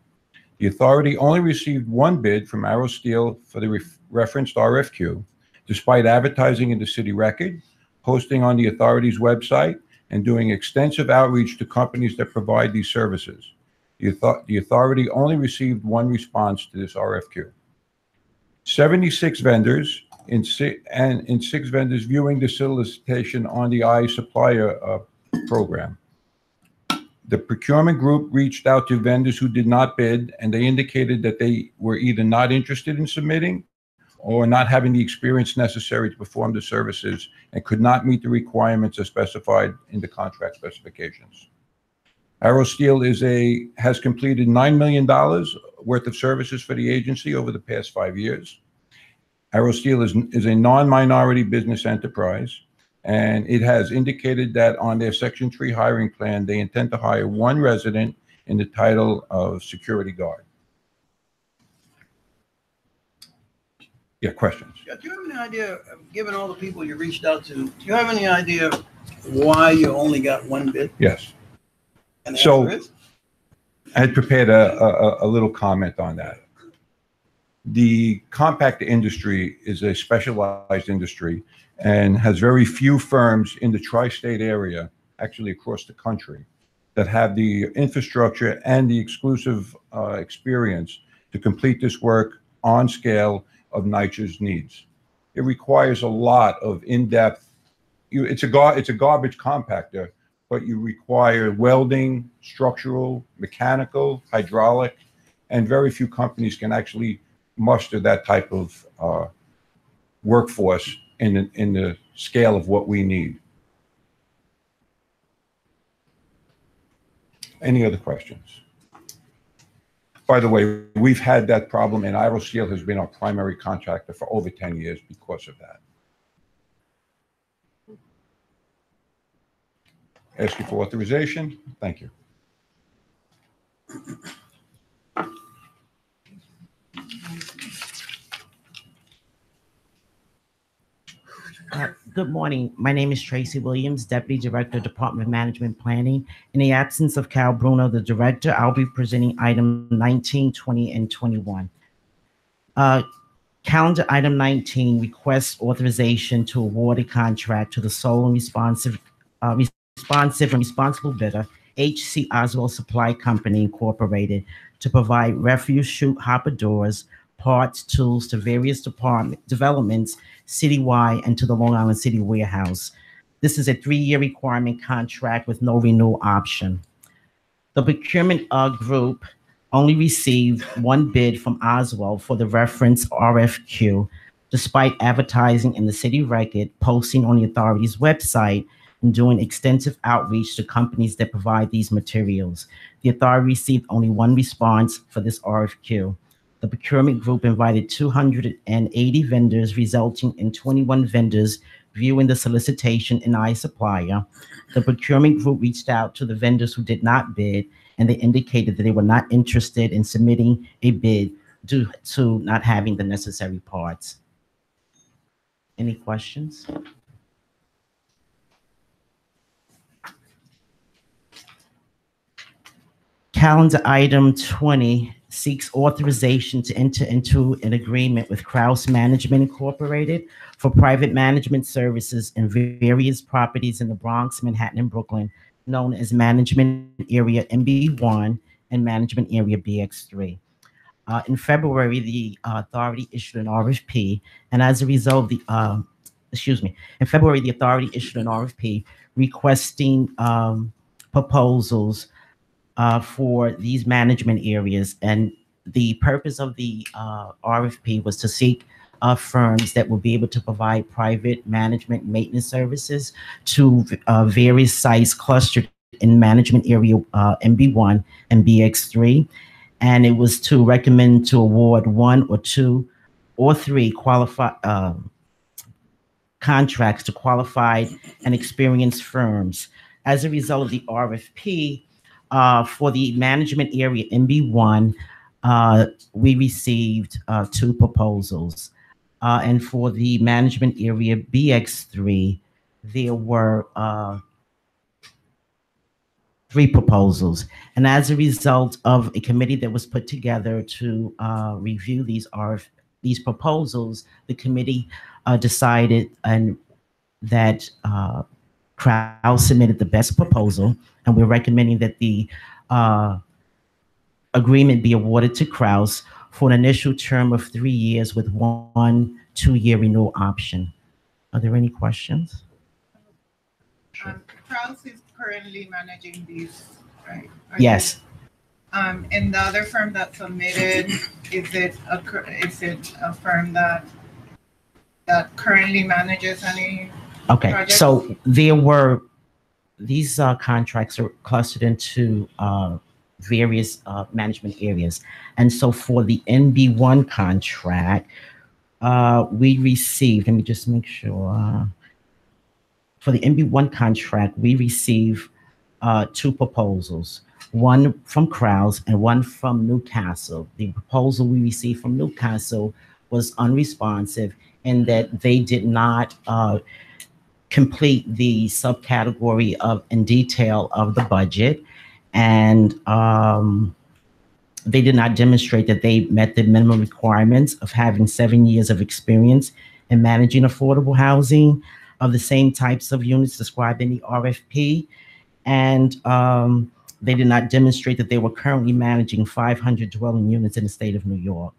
The authority only received one bid from Arrow Steel for the referenced RFQ, despite advertising in the city record, posting on the authority's website, and doing extensive outreach to companies that provide these services. The authority only received one response to this RFQ. 76 vendors in 6 vendors viewing the solicitation on the iSupplier program. The procurement group reached out to vendors who did not bid, and they indicated that they were either not interested in submitting or not having the experience necessary to perform the services and could not meet the requirements as specified in the contract specifications. Arrow Steel has completed $9 million worth of services for the agency over the past 5 years. Arrow Steel is a non-minority business enterprise, and it has indicated that on their Section 3 hiring plan, they intend to hire one resident in the title of security guard. Yeah, questions? Yeah, do you have any idea, given all the people you reached out to, do you have any idea why you only got one bid? Yes. And the So answer is? I had prepared a little comment on that. The compactor industry is a specialized industry and has very few firms in the tri-state area, actually across the country, that have the infrastructure and the exclusive experience to complete this work on scale of NYCHA's needs. It requires a lot of in-depth, it's a garbage compactor, but you require welding, structural, mechanical, hydraulic, and very few companies can actually muster that type of workforce in the scale of what we need. Any other questions? By the way, we've had that problem, and Iro Steel has been our primary contractor for over 10 years because of that. Ask you for authorization. Thank you. Good morning. My name is Tracy Williams, Deputy Director, Department of Management Planning. In the absence of Cal Bruno, the Director, I'll be presenting item 19, 20, and 21. Calendar item 19 requests authorization to award a contract to the sole and responsive and responsible bidder, H.C. Oswald Supply Company Incorporated, to provide refuse chute hopper doors, parts, tools to various developments citywide and to the Long Island City warehouse. This is a 3-year requirement contract with no renewal option. The procurement group only received one bid from Oswald for the reference RFQ, despite advertising in the city record, posting on the authority's website, and doing extensive outreach to companies that provide these materials. The authority received only one response for this RFQ. The procurement group invited 280 vendors, resulting in 21 vendors viewing the solicitation in iSupplier. The procurement group reached out to the vendors who did not bid, and they indicated that they were not interested in submitting a bid due to not having the necessary parts. Any questions? Calendar item 20 seeks authorization to enter into an agreement with Kraus Management Incorporated for private management services in various properties in the Bronx, Manhattan, and Brooklyn, known as Management Area MB1 and Management Area BX3. In February, the authority issued an RFP, and as a result, in February, the authority issued an RFP requesting proposals for these management areas. And the purpose of the RFP was to seek firms that will be able to provide private management maintenance services to various sites clustered in management area MB1 and BX3. And it was to recommend to award 1 or 2 or 3 qualified contracts to qualified and experienced firms. As a result of the RFP, for the management area MB1, we received 2 proposals. And for the management area BX3, there were 3 proposals. And as a result of a committee that was put together to review these proposals, the committee decided that Kraus submitted the best proposal, and we're recommending that the agreement be awarded to Kraus for an initial term of 3 years with 1 2-year renewal option. Are there any questions? Kraus is currently managing these, right? Yes. And the other firm that submitted, is it a firm that currently manages any? Okay, projects? so these contracts are clustered into various management areas. And so for the NB1 contract, we received, let me just make sure. For the NB1 contract, we received 2 proposals, one from Kraus and one from Newcastle. The proposal we received from Newcastle was unresponsive in that they did not complete the subcategory in detail of the budget, and they did not demonstrate that they met the minimum requirements of having 7 years of experience in managing affordable housing of the same types of units described in the RFP. And they did not demonstrate that they were currently managing 500 dwelling units in the state of New York.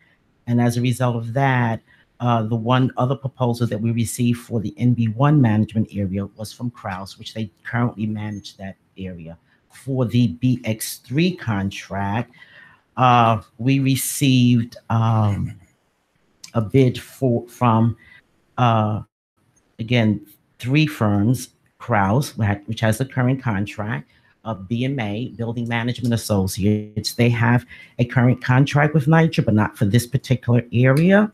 And as a result of that, the one other proposal that we received for the NB1 management area was from Kraus, which they currently manage that area. For the BX3 contract, we received a bid from again, 3 firms: Kraus, which has the current contract, BMA, Building Management Associates. They have a current contract with NYCHA, but not for this particular area.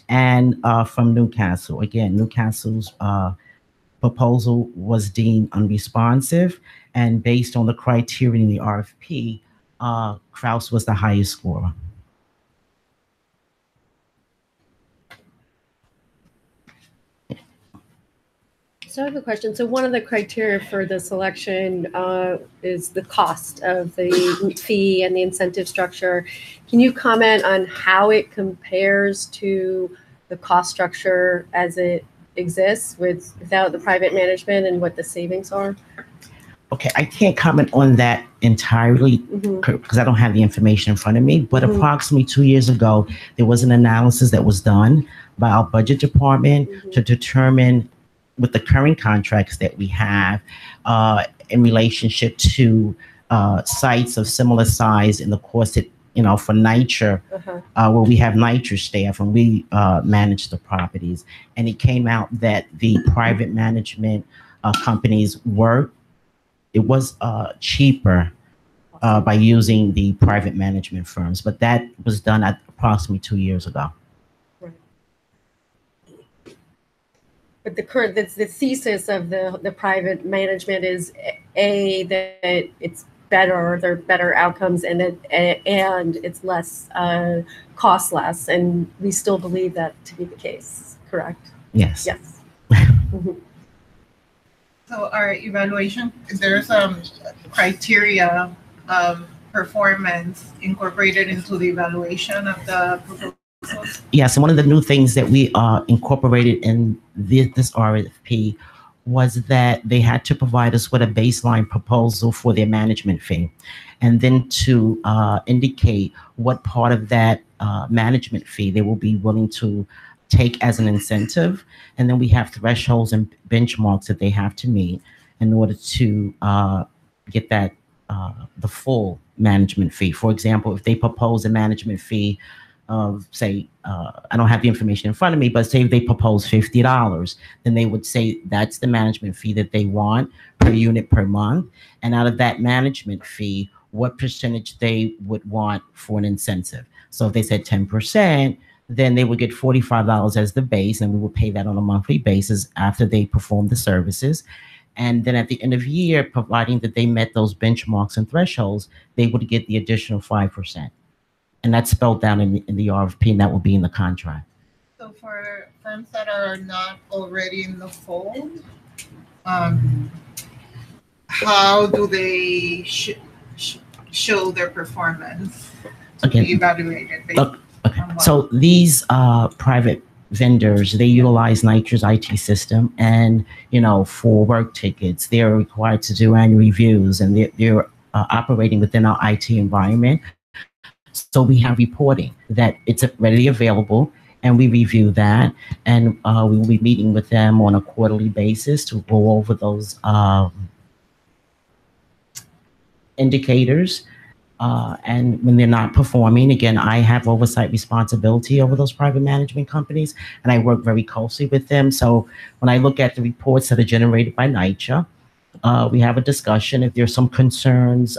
And from Newcastle. Again, Newcastle's proposal was deemed unresponsive, and based on the criteria in the RFP, Kraus was the highest scorer. So I have a question. So one of the criteria for the selection is the cost of the fee and the incentive structure. Can you comment on how it compares to the cost structure as it exists without the private management and what the savings are? Okay, I can't comment on that entirely because I don't have the information in front of me, but approximately 2 years ago, there was an analysis that was done by our budget department to determine, with the current contracts that we have, in relationship to sites of similar size in the course that, for NYCHA, where we have NYCHA staff and we manage the properties. And it came out that the private management companies was cheaper by using the private management firms, but that was done at approximately 2 years ago. But the thesis of the private management is that it's better, there are better outcomes, and it's less cost less, and we still believe that to be the case. Correct? Yes. Yes. So our evaluation, there's criteria of performance incorporated into the evaluation of the proposals. Yes, and one of the new things that we incorporated in this RFP was that they had to provide us with a baseline proposal for their management fee, and then to indicate what part of that management fee they will be willing to take as an incentive. And then we have thresholds and benchmarks that they have to meet in order to get that the full management fee. For example, if they propose a management fee of, say, I don't have the information in front of me, but say if they propose $50, then they would say that's the management fee that they want per unit per month. And out of that management fee, what percentage they would want for an incentive. So if they said 10%, then they would get $45 as the base, and we would pay that on a monthly basis after they perform the services. And then at the end of the year, providing that they met those benchmarks and thresholds, they would get the additional 5%. And that's spelled down in the RFP, and that will be in the contract. So for firms that are not already in the fold, how do they show their performance to be evaluated? So these private vendors, they utilize NYCHA's IT system, and for work tickets, they're required to do annual reviews, and they're operating within our IT environment. So we have reporting that it's readily available, and we review that, and we will be meeting with them on a quarterly basis to go over those indicators. And when they're not performing, again, I have oversight responsibility over those private management companies, and I work very closely with them. So when I look at the reports that are generated by NYCHA, we have a discussion. If there's some concerns,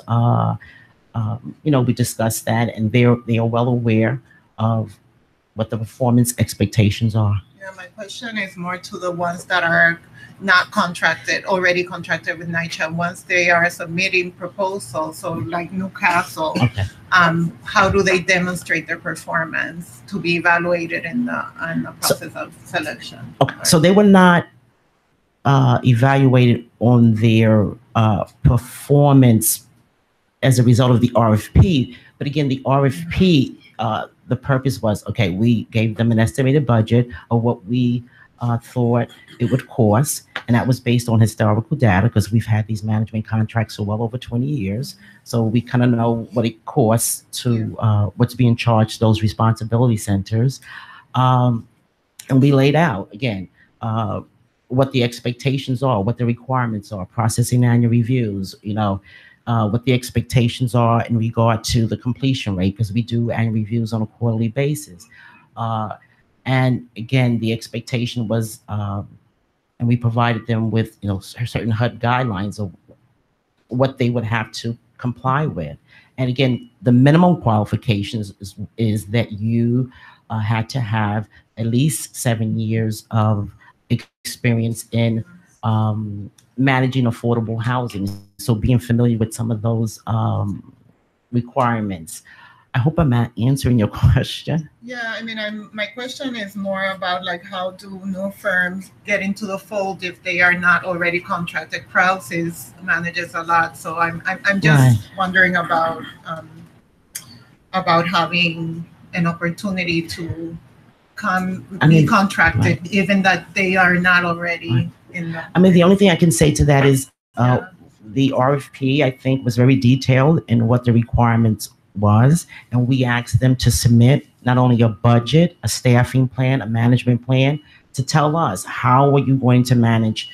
we discuss that, and they are well aware of what the performance expectations are. Yeah, my question is more to the ones that are not already contracted with NYCHA. Once they are submitting proposals, so like Newcastle, how do they demonstrate their performance to be evaluated in the process of selection? Okay, so they were not evaluated on their performance as a result of the RFP. But again, the RFP, the purpose was, okay, we gave them an estimated budget of what we thought it would cost. And that was based on historical data, because we've had these management contracts for well over 20 years. So we kind of know what it costs to what's being charged those responsibility centers. And we laid out, again, what the expectations are, what the requirements are, processing annual reviews, what the expectations are in regard to the completion rate, because we do annual reviews on a quarterly basis. And again, the expectation was, and we provided them with, certain HUD guidelines of what they would have to comply with. And again, the minimum qualifications is that you had to have at least 7 years of experience in managing affordable housing. So being familiar with some of those requirements. I hope I'm not answering your question. Yeah, I mean, my question is more about like how do new firms get into the fold if they are not already contracted? Kraus manages a lot, so I'm just wondering about having an opportunity to be contracted, even that they are not already in the. I mean, the only thing I can say to that is the RFP, I think, was very detailed in what the requirements was, and we asked them to submit not only a budget, a staffing plan, a management plan, to tell us how are you going to manage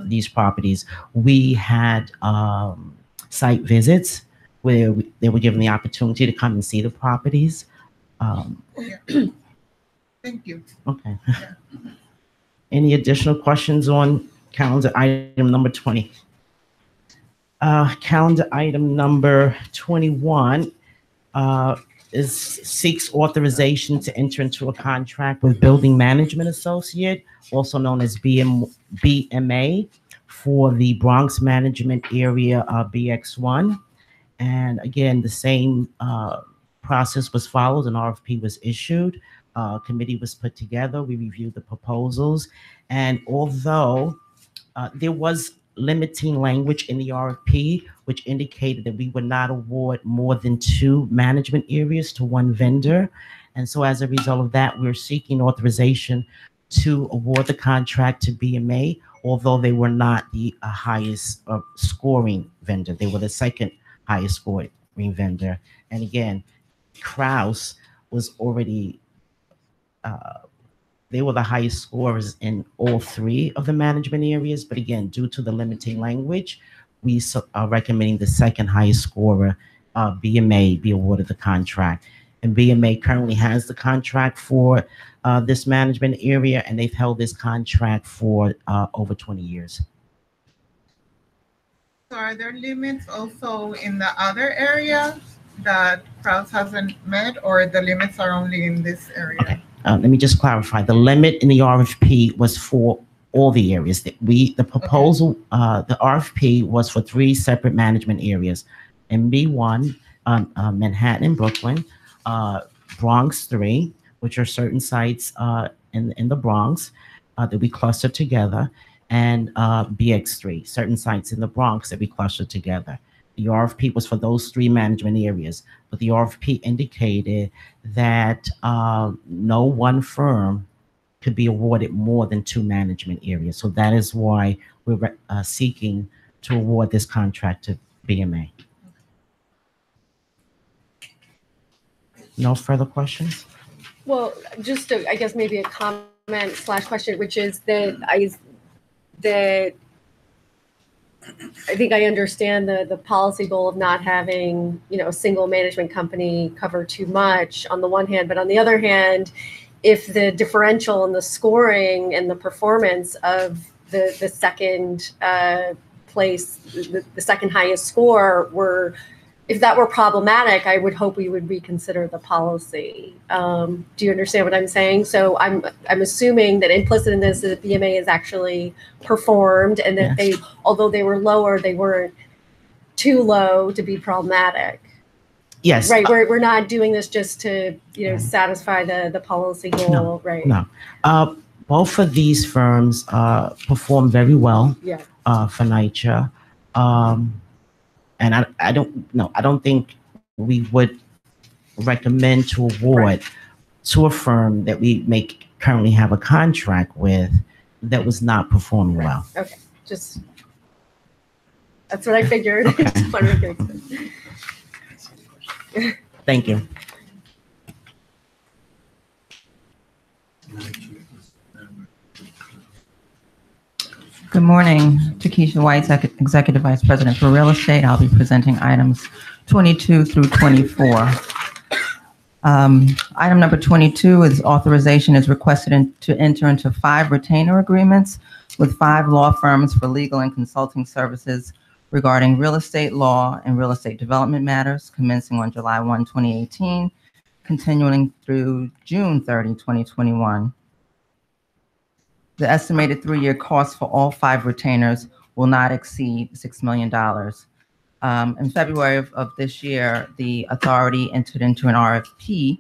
these properties. We had site visits where they were given the opportunity to come and see the properties. Thank you. Okay. Yeah. Any additional questions on calendar item number 20? Calendar item number 21 seeks authorization to enter into a contract with Building Management Associate, also known as BMA, for the Bronx Management Area BX1. And again, the same process was followed. An RFP was issued. Committee was put together. We reviewed the proposals. And although there was limiting language in the RFP, which indicated that we would not award more than 2 management areas to one vendor. And so as a result of that, we're seeking authorization to award the contract to BMA, although they were not the highest scoring vendor. They were the second highest scoring vendor. And again, Kraus was already, they were the highest scorers in all 3 of the management areas. But again, due to the limiting language, we are recommending the second highest scorer, BMA, be awarded the contract. And BMA currently has the contract for this management area, and they've held this contract for over 20 years. So are there limits also in the other areas that Kraus hasn't met, or the limits are only in this area? Okay. Let me just clarify. The limit in the RFP was for all the areas. The proposal, the RFP was for 3 separate management areas: MB1, Manhattan and Brooklyn, Bronx 3, which are certain sites in the Bronx that we clustered together, and BX3, certain sites in the Bronx that we clustered together. The RFP was for those 3 management areas, but the RFP indicated that no one firm could be awarded more than 2 management areas. So that is why we're seeking to award this contract to BMA. No further questions? Well, just I guess maybe a comment / question, which is that I think I understand the policy goal of not having, a single management company cover too much on the one hand, but on the other hand, if the differential in the scoring and the performance of the second place, the second highest score if that were problematic, I would hope we would reconsider the policy. Do you understand what I'm saying? So I'm assuming that implicit in this is that BMA is actually performed, and that they, although they were lower, they weren't too low to be problematic. Yes. Right. We're not doing this just to satisfy the policy goal. No, right. No. Both of these firms perform very well. Yeah. For NYCHA. And I don't think we would recommend to award to a firm that we may currently have a contract with that was not performing well. Okay, that's what I figured. Okay. Thank you. Good morning. Takesha White, Executive Vice President for Real Estate. I'll be presenting items 22 through 24. Item number 22 is authorization is requested to enter into 5 retainer agreements with 5 law firms for legal and consulting services regarding real estate law and real estate development matters commencing on July 1, 2018, continuing through June 30, 2021. The estimated 3-year cost for all 5 retainers will not exceed $6 million. In February of this year, the authority entered into an RFP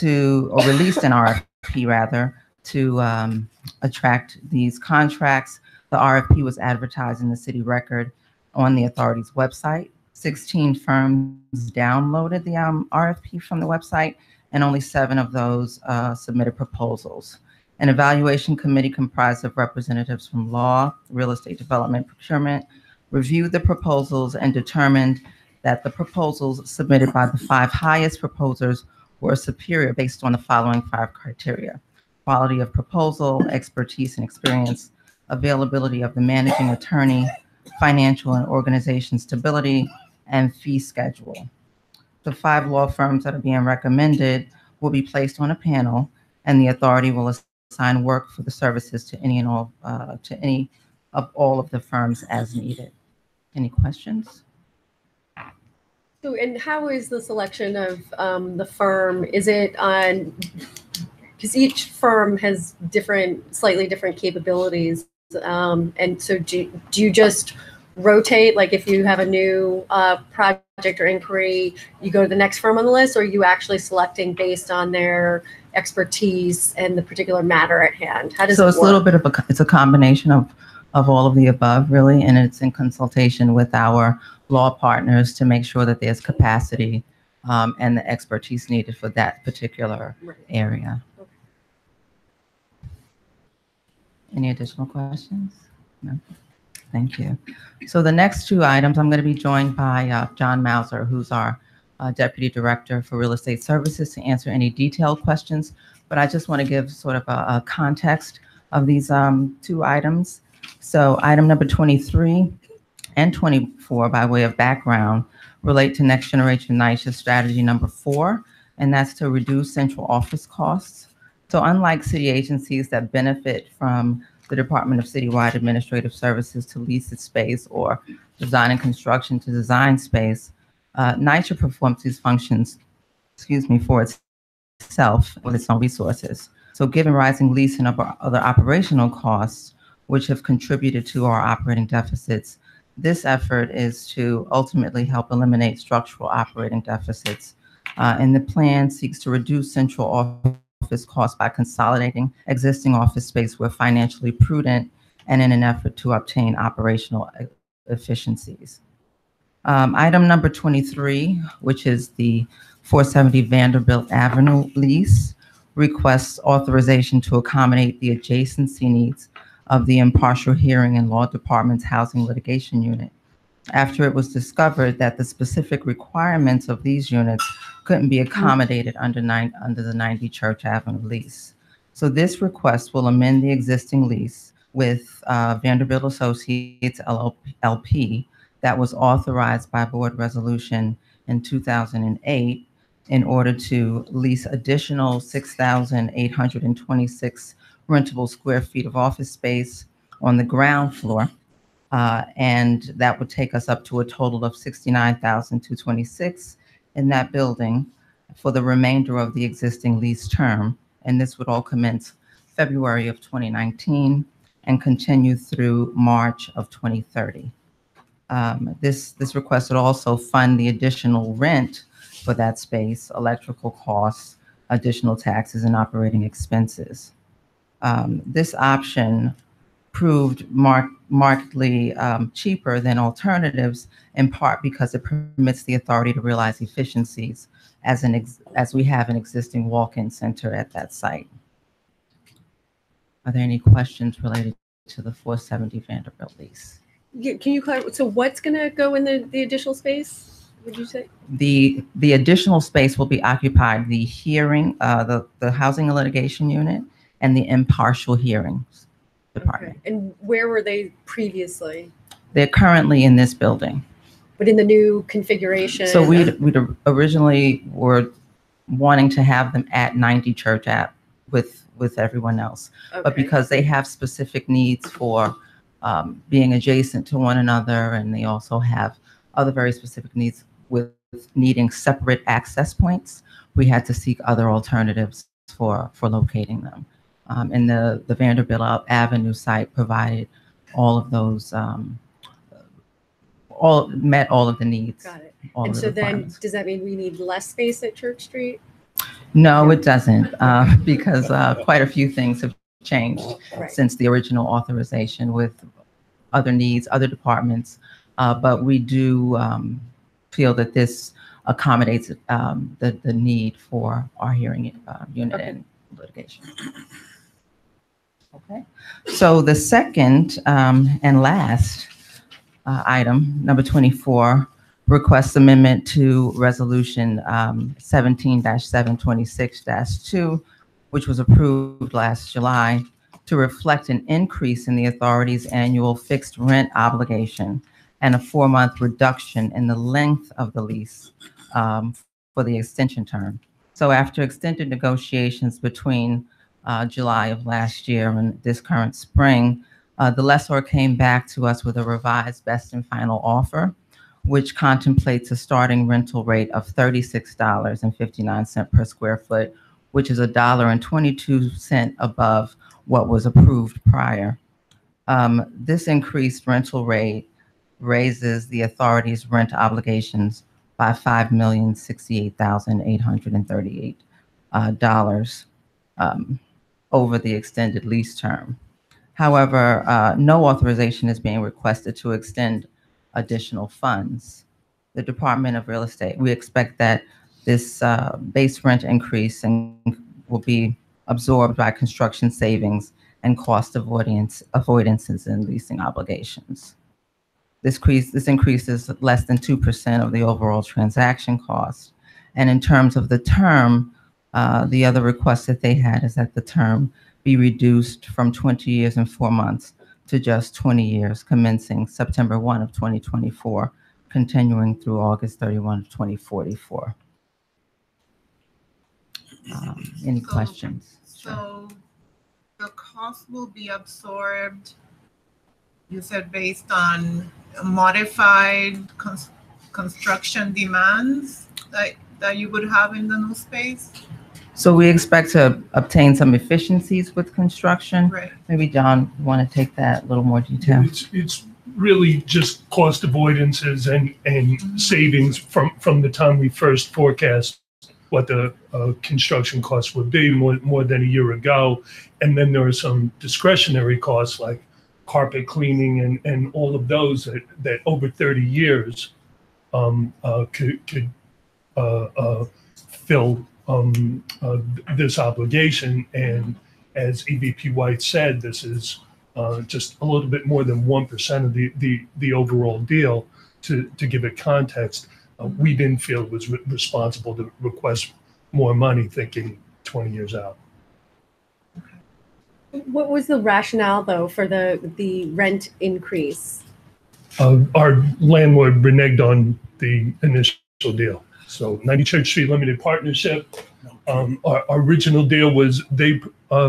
or released an RFP rather, to attract these contracts. The RFP was advertised in the city record on the authority's website. 16 firms downloaded the RFP from the website, and only 7 of those submitted proposals. An evaluation committee comprised of representatives from law, real estate development, procurement, reviewed the proposals and determined that the proposals submitted by the 5 highest proposers were superior based on the following 5 criteria: quality of proposal, expertise and experience, availability of the managing attorney, financial and organization stability, and fee schedule. The 5 law firms that are being recommended will be placed on a panel, and the authority will assign work for the services to any of all of the firms as needed. Any questions? So, and how is the selection of the firm? Is it on, because each firm has slightly different capabilities. And so do you just rotate? Like if you have a new project or inquiry, you go to the next firm on the list, or are you actually selecting based on their expertise and the particular matter at hand? How does it work? So it's a little bit of it's a combination of all of the above, really, and it's in consultation with our law partners to make sure that there's capacity and the expertise needed for that particular area. Okay. Any additional questions? No? Thank you. So the next 2 items, I'm going to be joined by John Mauser, who's our Deputy Director for Real Estate Services, to answer any detailed questions. But I just want to give sort of a context of these 2 items. So item number 23 and 24, by way of background, relate to Next Generation NYCHA strategy number 4, and that's to reduce central office costs. So unlike city agencies that benefit from the Department of Citywide Administrative Services to lease its space, or design and construction to design space, NYCHA performs these functions, for itself with its own resources. So given rising lease and other operational costs, which have contributed to our operating deficits, this effort is to ultimately help eliminate structural operating deficits. And the plan seeks to reduce central office costs by consolidating existing office space where financially prudent and in an effort to obtain operational efficiencies. Item number 23, which is the 470 Vanderbilt Avenue lease, requests authorization to accommodate the adjacency needs of the impartial hearing and law department's housing litigation unit, after it was discovered that the specific requirements of these units couldn't be accommodated under the 90 Church Avenue lease. So this request will amend the existing lease with Vanderbilt Associates LP that was authorized by board resolution in 2008 in order to lease additional 6,826 rentable square feet of office space on the ground floor. And that would take us up to a total of 69,226 in that building for the remainder of the existing lease term. And this would all commence February of 2019 and continue through March of 2030. This request would also fund the additional rent for that space, electrical costs, additional taxes, and operating expenses. This option proved markedly cheaper than alternatives, in part because it permits the authority to realize efficiencies as we have an existing walk-in center at that site. Are there any questions related to the 470 Vanderbilt lease? Yeah, can you clarify? So what's going to go in the additional space? Would you say? The additional space will be occupied the hearing, the housing and litigation unit, and the impartial hearings. department. And where were they previously? They're currently in this building. But in the new configuration? So we originally were wanting to have them at 90 Church Ave with everyone else. Okay. But because they have specific needs for being adjacent to one another, and they also have other very specific needs with needing separate access points, we had to seek other alternatives for locating them. And the Vanderbilt Avenue site provided all of those, met all of the needs. Got it. all And of the so then, requirements. does that mean we need less space at Church Street? No, it doesn't, because quite a few things have changed Right. since the original authorization with other needs, other departments. But we do feel that this accommodates the need for our hearing unit and litigation. Okay. So the second and last item, number 24, requests amendment to Resolution 17-726-2, which was approved last July, to reflect an increase in the authority's annual fixed rent obligation and a 4-month reduction in the length of the lease for the extension term. So after extended negotiations between July of last year and this current spring, the lessor came back to us with a revised best and final offer, which contemplates a starting rental rate of $36.59 per square foot, which is $1.22 above what was approved prior. This increased rental rate raises the authority's rent obligations by $5,068,838 over the extended lease term. However, no authorization is being requested to extend additional funds. The Department of Real Estate, we expect that this base rent increase will be absorbed by construction savings and cost avoidances in leasing obligations. This increase is less than 2% of the overall transaction cost. And in terms of the term, the other request that they had is that the term be reduced from 20 years and 4 months to just 20 years, commencing September 1 of 2024, continuing through August 31 of 2044. Any questions? So the cost will be absorbed, you said, based on modified construction demands that you would have in the new space? So we expect to obtain some efficiencies with construction. Right. Maybe John, you want to take that a little more detail? It's really just cost avoidances and savings from the time we first forecast what the construction costs would be more than a year ago. And then there are some discretionary costs like carpet cleaning and all of those that over 30 years could fill this obligation. And as EVP White said, this is just a little bit more than 1% of the overall deal. To give it context, we didn't feel it was responsible to request more money thinking 20 years out. What was the rationale, though, for the rent increase? Our landlord reneged on the initial deal. So 90 Church Street Limited Partnership, our original deal was they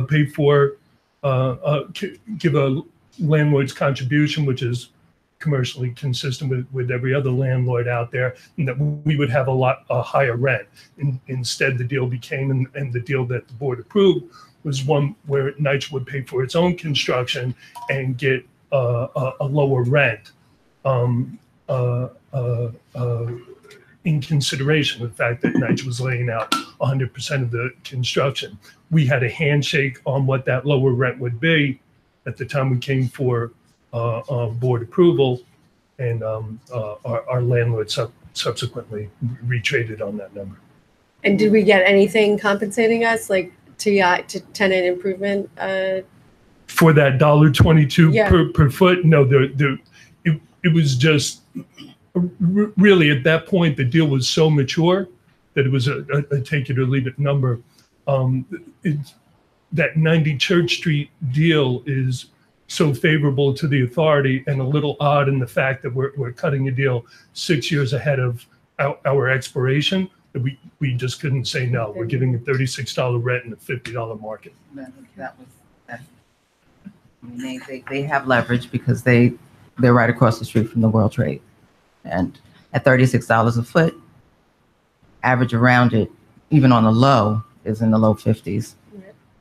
pay for, give a landlord's contribution, which is commercially consistent with every other landlord out there, and that we would have a higher rent. Instead, the deal became, and the deal that the board approved was one where NYCHA would pay for its own construction and get a lower rent in consideration of the fact that NYCHA was laying out 100% of the construction. We had a handshake on what that lower rent would be at the time we came for board approval, and our landlord subsequently retraded on that number. And did we get anything compensating us, like to tenant improvement? For that $1.22 Yeah. per foot? No, it was just really at that point the deal was so mature that it was a take it or leave it number. That 90 Church Street deal is so favorable to the authority and a little odd in the fact that we're cutting a deal 6 years ahead of our expiration, that we just couldn't say no. We're giving a $36 rent and a $50 market. That was, I mean, they have leverage because they're right across the street from the World Trade. And at $36 a foot, average around it, even on the low, is in the low 50s.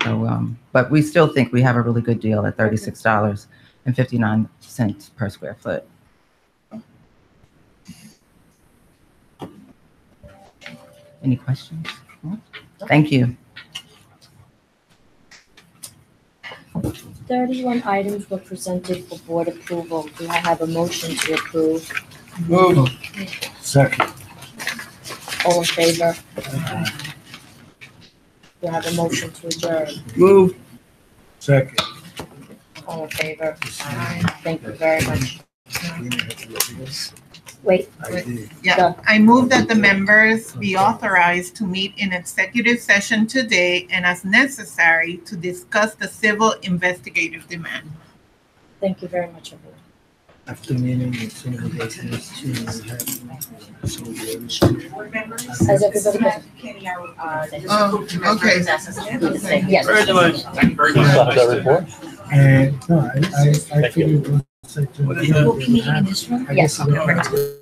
So, but we still think we have a really good deal at $36.59 per square foot. Any questions? Thank you. 31 items were presented for board approval. Do I have a motion to approve? Move. Second. All in favor? Do I have a motion to adjourn? Move. Second. All in favor? Thank you very much. Wait. Yeah, I move that the members be authorized to meet in executive session today and as necessary to discuss the civil investigative demand. Thank you very much, everyone. After meeting, it's some of the business to As everybody goes. Oh, okay. Yes. And no, I figured it was such a. Will be in this room? I Yes. guess it was-